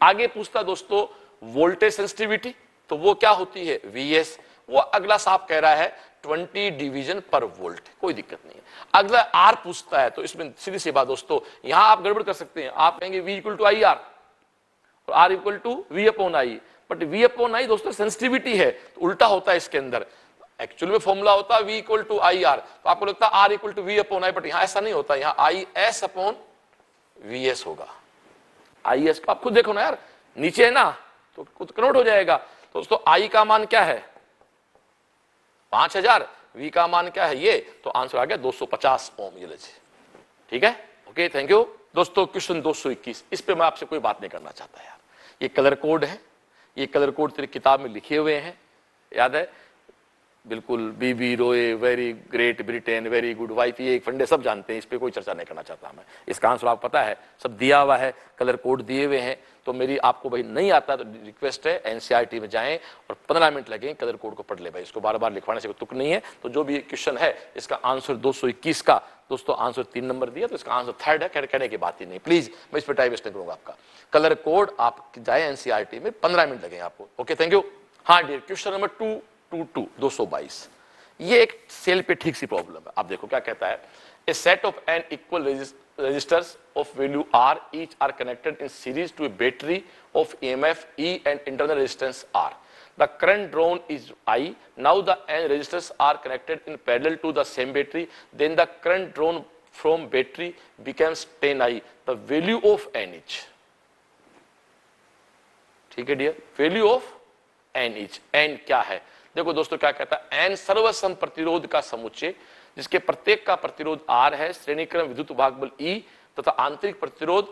आगे पूछता दोस्तों वोल्टेज सेंसिटिविटी, तो वो क्या होती है VS, वो अगला साफ कह रहा है 20 डिवीजन पर वोल्ट, कोई दिक्कत नहीं है। अगला R पूछता है, तो इसमें सीधी सी बात दोस्तों, यहां आप गड़बड़ कर सकते हैं, आप कहेंगे V equal to I R और R equal to V/I, but V/I दोस्तों सेंसिटिविटी है, तो उल्टा होता है इसके अंदर। एक्चुअल में फॉर्मूला होता है V equal to I R, तो आपको लगता है R equal to V/I, but यहां ऐसा नहीं होता, यहां IS/VS होगा। IS को आप खुद देखो ना यार, नीचे है ना, तो खुद कन्वर्ट हो जाएगा। तो दोस्तों I का मान क्या है 5000, V का मान क्या है ये, तो आंसर आ गया 250 ओम। ये लीजिए, ठीक है। Okay thank you. दोस्तों क्वेश्चन 221, इस पे मैं आपसे कोई बात नहीं करना चाहता यार। ये कलर कोड है, ये कलर कोड तेरी किताब में लिखे हुए हैं, याद है बिल्कुल। बीबी रोए, very great Britain, very good wife, ये एक फंडे सब जानते हैं, इस पे कोई चर्चा नहीं करना चाहता मैं। इसका आंसर आपको पता है, सब दिया हुआ है, कलर कोड दिए हुए हैं। तो मेरी आपको भाई नहीं आता तो रिक्वेस्ट है NCERT में जाएं और 15 मिनट लगें, कलर कोड को पढ़ ले भाई, इसको बार बार लिखवाने से कोई तुक नहीं है। तो जो भी क्वेश्चन है इसका आंसर 221 का दोस्तों आंसर 3 नंबर दिया, तो इसका आंसर 3rd है, कहने की बात ही नहीं। प्लीज मैं इस पर टाइम वेस्ट नहीं करूंगा आपका। कलर कोड आप जाए NCERT में, 15 मिनट लगेंगे आपको। Okay thank you. हाँ डियर, क्वेश्चन नंबर 222 ये एक सेल पे ठीक सी प्रॉब्लम है। आप देखो क्या कहता है, ए सेट ऑफ n इक्वल resistors of value R each are connected in series to a battery of EMF E and internal resistance R. The current drawn is I. Now the n resistors are connected in parallel to the same battery. Then the current drawn from battery becomes 10I. The value of n each. ठीक है dear, value of n each। n क्या है देखो दोस्तों, क्या कहता है, n सर्वसम प्रतिरोध का समुच्चय जिसके प्रत्येक का प्रतिरोध R है, श्रेणीक्रम विद्युत भागबल E तथा आंतरिक प्रतिरोध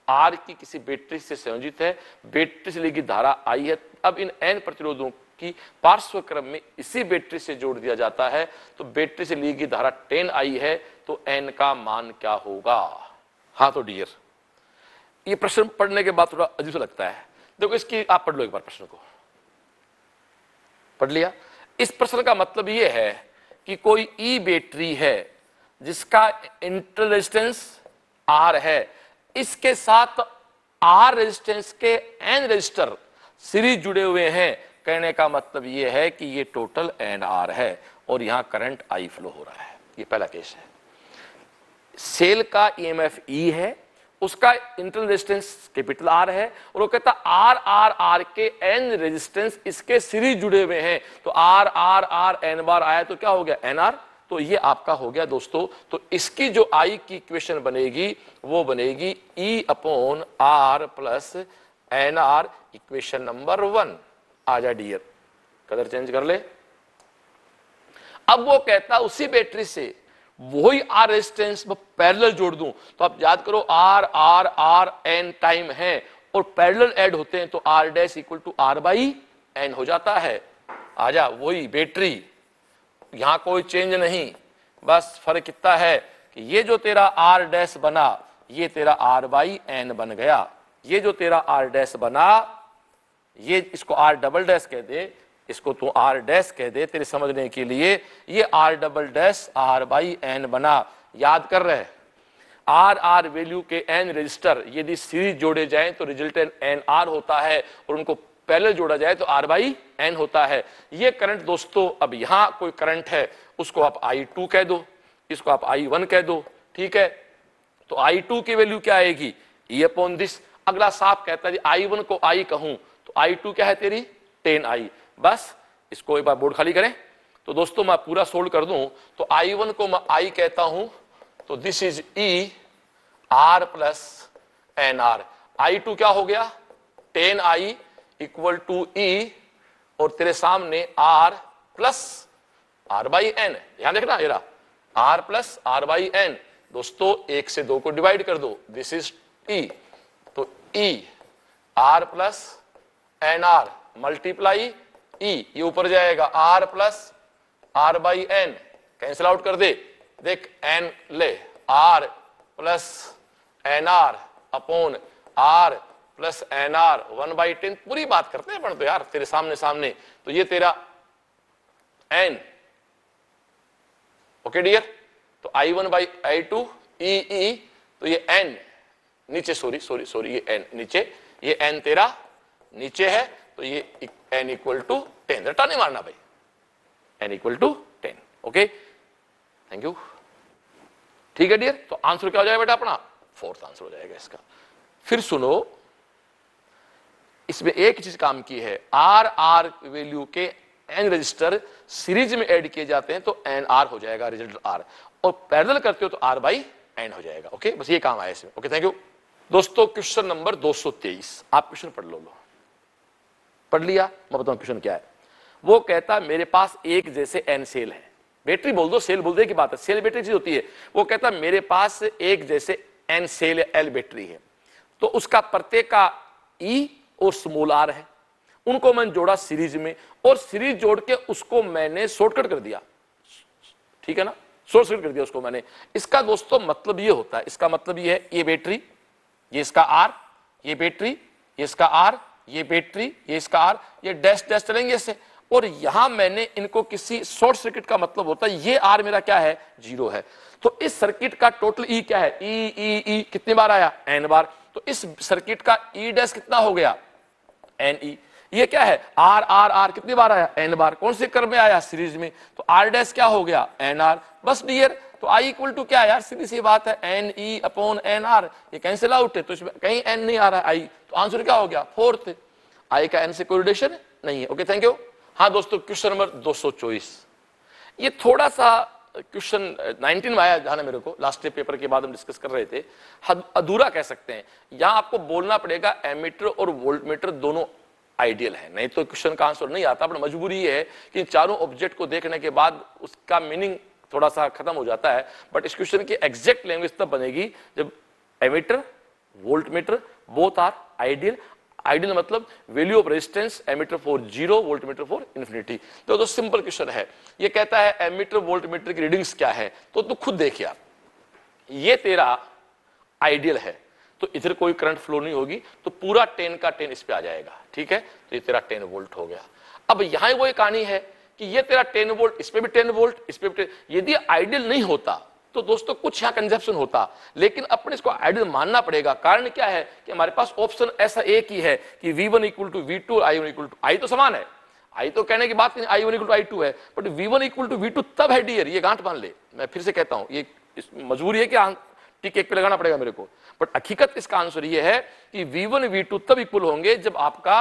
R की किसी बैटरी से संयोजित है, बैटरी से ली गई धारा I है। अब इन n प्रतिरोधों की पार्श्व क्रम में इसी बैटरी से जोड़ दिया जाता है, तो बैटरी से ली गई धारा 10I है, तो n का मान क्या होगा। हाँ तो डियर, ये प्रश्न पढ़ने के बाद थोड़ा अजीब सा लगता है। देखो इसकी आप पढ़ लो एक बार, प्रश्न को पढ़ लिया। इस प्रश्न का मतलब यह है कि कोई ई बैटरी है जिसका इंटर रेजिस्टेंस R है, इसके साथ R रेजिस्टेंस के n रजिस्टर सीरीज जुड़े हुए हैं। कहने का मतलब यह है कि ये टोटल NR है और यहां करंट I फ्लो हो रहा है। ये पहला केस है। सेल का EMF E है, उसका इंटरनल रेजिस्टेंस कैपिटल R है, और वो कहता R के n रेजिस्टेंस इसके सीरीज जुड़े हुए हैं, तो R n बार आया तो क्या हो गया NR। तो ये आपका हो गया दोस्तों। तो इसकी जो I की इक्वेशन बनेगी वो बनेगी E/R plus NR, equation number 1। आ जा डियर, कलर चेंज कर ले। अब वो कहता उसी बैटरी से वही आर रेजिस्टेंस पैरेलल जोड़ दूं, तो आप याद करो R R R N time है और पैरेलल ऐड होते हैं तो R dash equal to R by N हो जाता है। आजा वही बैटरी, यहां कोई चेंज नहीं, बस फर्क कितना है कि ये जो तेरा आर डैश बना ये तेरा आर बाई एन बन गया, ये जो तेरा आर डैश बना ये इसको आर डबल डैश कह दे, इसको तू आर डैश कह दे तेरे समझने के लिए, ये R double dash R by N बना। याद कर रहे आर आर वैल्यू के एन रजिस्टर यदि सीरीज जोड़े जाएं तो रिजल्टेंट एन आर होता है और उनको पैरेलल जोड़ा जाए तो आर बाई एन होता है। ये करंट दोस्तों, अब यहां कोई करंट है उसको आप I2 कह दो, इसको आप I1 कह दो, ठीक है। तो I2 की वैल्यू क्या आएगी E अपॉन दिस। अगला साफ कहता है जी I1 को I कहूं तो I2 क्या है तेरी 10I। बस इसको एक बार बोर्ड खाली करें तो दोस्तों मैं पूरा सोल्व कर दूं तो I1 को मैं I कहता हूं तो this is E R plus N R. I2 क्या हो गया 10I इक्वल टू E और तेरे सामने R plus R by N. ध्यान देखना ये रहा R plus R by N. दोस्तों 1 से 2 को डिवाइड कर दो, दिस इज E, तो E R plus N R multiply E, ये ऊपर जाएगा R plus R by N, cancel out कर दे, देख एन ले R plus N R upon R plus N R 1/10। पूरी बात करते हैं तो यार तेरे सामने सामने, तो ये तेरा n, ओके डियर। तो I1 बाई I2 E, तो ये n नीचे, सॉरी ये n नीचे, ये n तेरा नीचे है तो ये n इक्वल टू 10। रटा नहीं मारना भाई, n equal to 10, okay thank you, ठीक है डियर। तो आंसर क्या हो जाएगा बेटा अपना, फोर्थ आंसर हो जाएगा इसका। फिर सुनो, इसमें एक चीज काम की है, आर आर वैल्यू के एन रजिस्टर सीरीज में ऐड किए जाते हैं तो एन आर हो जाएगा रिजल्ट आर, और पैरेलल करते हो तो आर बाई एन हो जाएगा, ओके बस ये काम आया इसमें, ओके थैंक यू। दोस्तों क्वेश्चन नंबर 223, आप क्वेश्चन पढ़ लो, पढ़ लिया, मैं बताऊं क्वेश्चन क्या है। वो कहता मेरे पास एक जैसे एन सेल है, बैटरी बोल दो सेल बोल दे की बात है, सेल बैटरी चीज होती है। वो कहता मेरे पास एक जैसे एन सेल एल बैटरी है, तो उसका प्रत्येक का ई और स्मॉल आर है, उनको मैंने जोड़ा सीरीज में और सीरीज जोड़ के उसको मैंने शॉर्टकट कर दिया, ठीक है ना, शॉर्ट सर्किट कर दिया उसको मैंने। इसका दोस्तों मतलब ये होता है, इसका मतलब ये है, ये बैटरी, ये इसका आर, ये बैटरी, ये इसका आर, ये बैटरी, ये इसका आर, ये डैश डैश चलेंगे इससे, और यहां मैंने इनको किसी शॉर्ट सर्किट का मतलब होता है ये आर मेरा क्या है 0 है। तो इस सर्किट का टोटल ई क्या है, ई कितनी बार आया एन बार, तो इस सर्किट का ई डैश कितना हो गया एन ई। ये क्या है आर आर आर कितनी बार आया एन बार, कौन से क्रम में आया सीरीज में, तो आर डैश क्या हो गया एन आर। बस डियर, तो आई इक्वल टू क्या है यार, सीधी सी बात है N E upon N R, ये कैंसिल आउट है तो इसमें कहीं एन नहीं आ रहा है आई, तो आंसर क्या हो गया फोर्थ। आई का एन से कोई रिलेशन नहीं है, ओके थैंक यू। हाँ दोस्तों क्वेश्चन नंबर 224, ये थोड़ा सा क्वेश्चन 19 में आया ध्यान है मेरे को, लास्ट पेपर के बाद हम डिस्कस कर रहे थे, अधूरा कह सकते हैं। यहां आपको बोलना पड़ेगा एमीटर और वोल्टमीटर दोनों आइडियल है, नहीं तो क्वेश्चन का आंसर नहीं आता। पर मजबूरी है कि चारों ऑब्जेक्ट को देखने के बाद उसका मीनिंग थोड़ा सा खत्म हो जाता है, बट इस क्वेश्चन की एग्जैक्ट लैंग्वेज तब बनेगी जब ammeter voltmeter both are ideal. Ideal मतलब value of resistance ammeter for 0, voltmeter for infinity. तो सिंपल क्वेश्चन है, ये कहता है एमीटर वोल्टमीटर की रीडिंग्स क्या है, तो तू खुद देख यार, ये तेरा आइडियल है तो इधर कोई करंट फ्लो नहीं होगी, तो पूरा 10 का 10 इस पे आ जाएगा, ठीक है, तो ये तेरा 10 वोल्ट हो गया। अब यहां वो एक कहानी है कि ये तेरा 10 वोल्ट, इस पे भी 10 वोल्ट, इस पे भी 10, यदि आइडियल नहीं होता तो दोस्तों कुछ यहां कंजप्शन होता, लेकिन अपने इसको आइडियल मानना पड़ेगा। कारण क्या है कि हमारे पास ऑप्शन ऐसा एक ही है कि V1 equal to V2, I1 equal to, I तो समान है, आई तो कहने की बात नहीं, I1 इक्वल टू I2 है, but V1 equal to V2 तब है डियर, ये गांठ मान ले, मैं फिर से कहता हूं, ये मजबूरी है कि टिक एक पे लगाना पड़ेगा मेरे को, बट हकीकत इसका आंसर ये है कि V1 V2 तब इक्वल होंगे जब आपका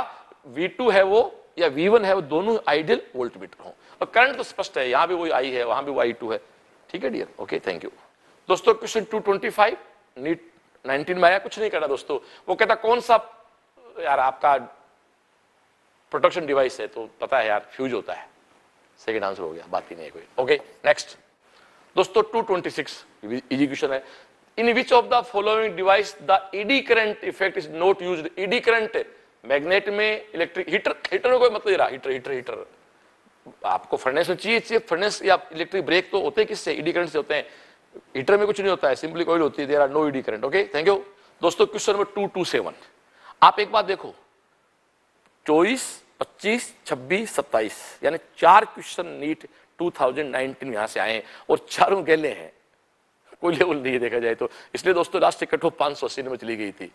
V2 है वो या V1 है वो दोनों आइडियल वोल्टमीटर हो, और करंट तो स्पष्ट है, यहां भी वही I है वहां भी वो I2 है, ठीक है डियर, ओके थैंक यू। दोस्तों क्वेश्चन 225 नीट 19 में आया, कुछ नहीं करना दोस्तों। वो कहता कौन सा यार आपका प्रोटेक्शन डिवाइस है तो पता है यार, फ्यूज होता है। सेकेंड आंसर हो गया, बात ही नहीं है कोई। ओके नेक्स्ट दोस्तों 226 इजी क्वेश्चन है। In which of the following device the eddy current effect is not used. Eddy current magnet में, इलेक्ट्रिक हीटर में कोई मतलब नहीं रहा। हीटर आपको फर्नेस में चाहिए फर्नेस या इलेक्ट्रिक ब्रेक तो होते हैं किससे, ईडी करंट से होते हैं। हीटर में कुछ नहीं होता है, सिंपली कॉइल होती है, there are no eddy current. Okay thank you दोस्तों। क्वेश्चन नंबर 227 आप एक बात देखो, 24, 25, 26, 27 यानी 4 क्वेश्चन नीट 2019 यहां से आए हैं और चारों गेले हैं, कोई लेवल नहीं देखा जाए तो। इसलिए दोस्तों लास्ट से कट ऑफ 580 में चली गई थी,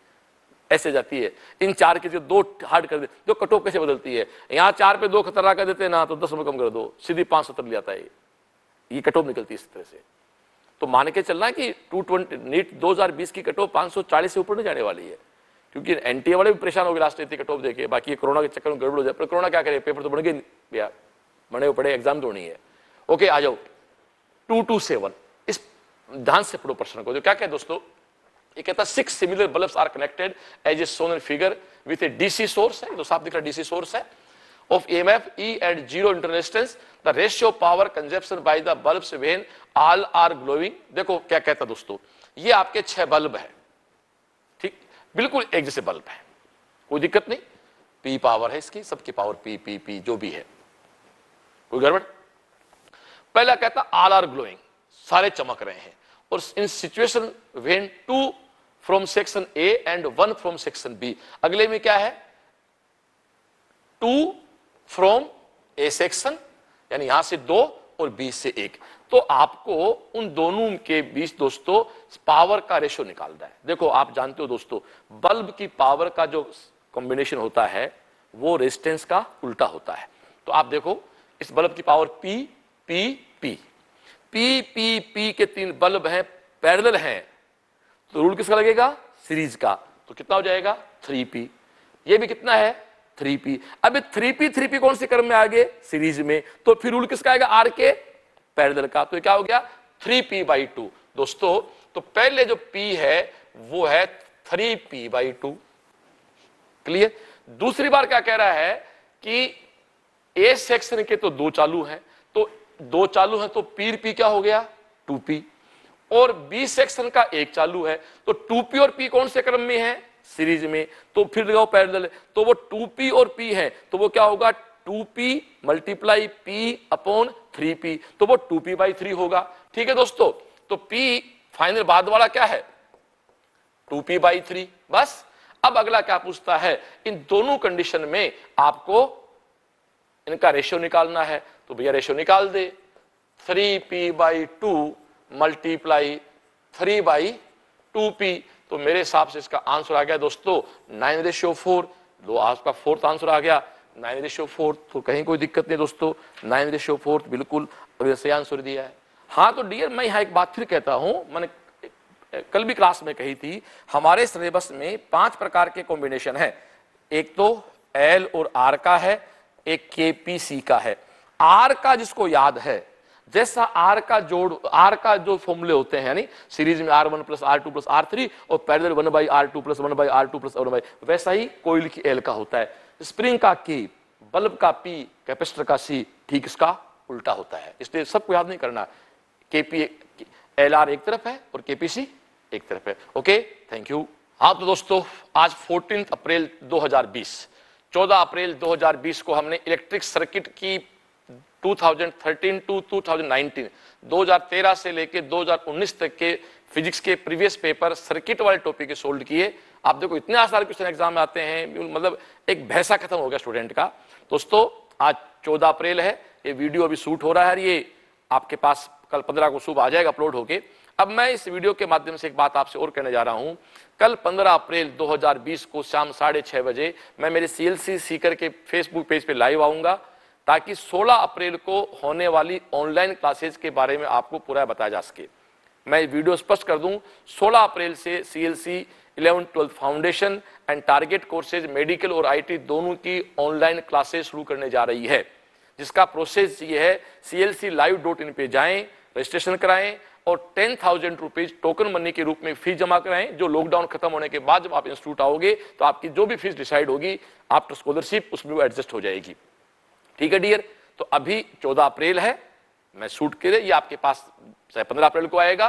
ऐसे जाती है। इन 4 के जो 2 हार्ड कर दे, जो कट ऑफ कैसे बदलती है, यहां 4 पे 2 खतरनाक कर देते हैं ना तो 10 में कम कर दो, सीधी 570 ले आता है, ये कट ऑफ निकलती है इस तरह से। तो मान के चलना कि 220 नीट 2020 की कट ऑफ 540 से ऊपर नहीं जाने वाली है, क्योंकि एनटीए वाले भी परेशान हो गए लास्ट इतनी कट ऑफ देके। बाकी कोरोना के चक्कर में गड़बड़ हो जाए, पर कोरोना क्या करे, पेपर तो बन गए भैया, बने हुए पड़े, एग्जाम तो नहीं है। ओके आ जाओ 227, इस ध्यान से पढ़ो प्रश्न को। जो क्या कहते दोस्तों, ये कहता 6 similar bulbs are connected as a shown in figure with a DC source है, तो साफ दिख रहा डीसी सोर्स है, of EMF E at 0 resistance, the ratio power consumption by the bulbs when all are glowing। देखो क्या कहता दोस्तों, ये आपके 6 बल्ब है, ठीक, बिल्कुल एक जैसे बल्ब है, कोई दिक्कत नहीं। P पावर है इसकी, सबकी पावर P जो भी है, कोई गड़बड़। पहला कहता all are glowing, सारे चमक रहे हैं। और इन situation when 2 from section A and 1 from section B, अगले में क्या है 2 फ्रॉम ए सेक्शन, यानी यहां से 2 और बी से 1। तो आपको उन दोनों के बीच दोस्तों पावर का रेशो निकालना है। देखो आप जानते हो दोस्तों, बल्ब की पावर का जो कॉम्बिनेशन होता है वो रेजिस्टेंस का उल्टा होता है। तो आप देखो इस बल्ब की power P P P P P P के 3 बल्ब हैं, पैरेलल हैं, तो रूल किसका लगेगा, सीरीज का। तो कितना हो जाएगा 3P। ये भी कितना है 3P। अब 3P कौन से क्रम में आ गए, सीरीज में, तो फिर रूल किसका आएगा, आर के पैरेलल का। तो क्या हो गया 3P/2 दोस्तों। तो पहले जो P है वो है 3P/2, क्लियर। दूसरी बार क्या कह रहा है कि ए सेक्शन के तो 2 चालू हैं, तो 2 चालू हैं तो P क्या हो गया 2P, और बी सेक्शन का 1 चालू है, तो 2P और P कौन से क्रम में है, सीरीज में। तो फिर लगाओ पैरेलल, तो वो 2P और P है, तो वो क्या होगा 2P × P/3P, तो वो 2P/3 होगा। ठीक है दोस्तों, तो P फाइनल बाद वाला क्या है 2P/3 बस। अब अगला क्या पूछता है, इन दोनों कंडीशन में आपको इनका रेशियो निकालना है। तो भैया रेशियो निकाल दे, 3P/2 × 3/2P। तो मेरे हिसाब से इसका आंसर आ गया दोस्तों 9:4। दो आपका 4th आंसर आ गया 9:4। तो कहीं कोई दिक्कत नहीं दोस्तों, 9:4 बिल्कुल सही आंसर दिया है। हाँ तो डियर मैं यहाँ एक बात फिर कहता हूं, मैंने कल भी क्लास में कही थी, हमारे सिलेबस में 5 प्रकार के कॉम्बिनेशन है। एक तो L और R का है, एक KPC का है। R का जिसको याद है, जैसा R का जोड़, R का जो फॉर्मूले होते हैं यानी सीरीज में R1 + R2 + R3 और पैरेलल 1/R2 + 1/R2 + 1/, वैसा ही कोइल की L का होता है। स्प्रिंग का K, बल्ब का P, कैपेसिटर का C, ठीक इसका उल्टा होता है। इसलिए सबको याद नहीं करना, KP LR एक तरफ है और KPC एक तरफ है। Okay thank you. हाँ तो दोस्तों आज 14 अप्रैल 2020, 14 अप्रैल 2020 को हमने इलेक्ट्रिक सर्किट की 2013 टू 2019, 2013 से लेके 2019 तक के फिजिक्स के प्रीवियस पेपर सर्किट वाले टॉपिक के सोल्व किए। आप देखो इतने आसान क्वेश्चन एग्जाम में आते हैं, मतलब एक भैंसा खत्म हो गया स्टूडेंट का। दोस्तों आज 14 अप्रैल है, ये वीडियो अभी शूट हो रहा है, ये आपके पास कल 15 को सुबह आ जाएगा अपलोड होके। अब मैं इस वीडियो के माध्यम से एक बात आपसे और कहने जा रहा हूं, कल 15 अप्रैल 2020 को शाम 6:30 बजे मैं मेरे CLC सीकर के फेसबुक पेज पे लाइव आऊंगा, ताकि 16 अप्रैल को होने वाली ऑनलाइन क्लासेज के बारे में आपको पूरा बताया जा सके। मैं वीडियो स्पष्ट कर दूं, 16 अप्रैल से CLC 11th-12th foundation and target courses medical और IT दोनों की ऑनलाइन क्लासेज शुरू करने जा रही है, जिसका प्रोसेस ये है CLClive.in पे जाएं, रजिस्ट्रेशन कराएं और 10,000 रुपीज टोकन मनी के रूप में फीस जमा कराएं। जो लॉकडाउन खत्म होने के बाद जब आप इंस्टीट्यूट आओगे तो आपकी जो भी फीस डिसाइड होगी आफ्टर स्कॉलरशिप उसमें वो एडजस्ट हो जाएगी। ठीक है डियर, तो अभी 14 अप्रैल है, मैं शूट करे ये आपके पास 15 अप्रैल को आएगा।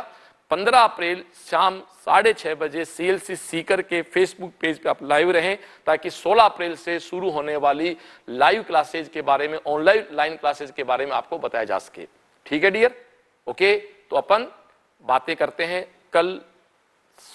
15 अप्रैल शाम 6:30 बजे CLC सीकर के फेसबुक पेज पे आप लाइव रहें, ताकि 16 अप्रैल से शुरू होने वाली लाइव क्लासेज के बारे में, ऑनलाइन क्लासेज के बारे में आपको बताया जा सके। ठीक है डियर, ओके। तो अपन बातें करते हैं कल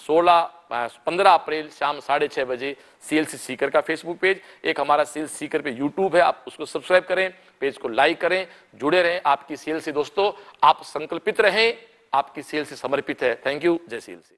15 अप्रैल शाम 6:30 बजे CLC सीकर का फेसबुक पेज, एक हमारा CLC सीकर पे यूट्यूब है, आप उसको सब्सक्राइब करें, पेज को लाइक करें, जुड़े रहें। आपकी CLC दोस्तों, आप संकल्पित रहें, आपकी CLC समर्पित है। थैंक यू, जय CLC।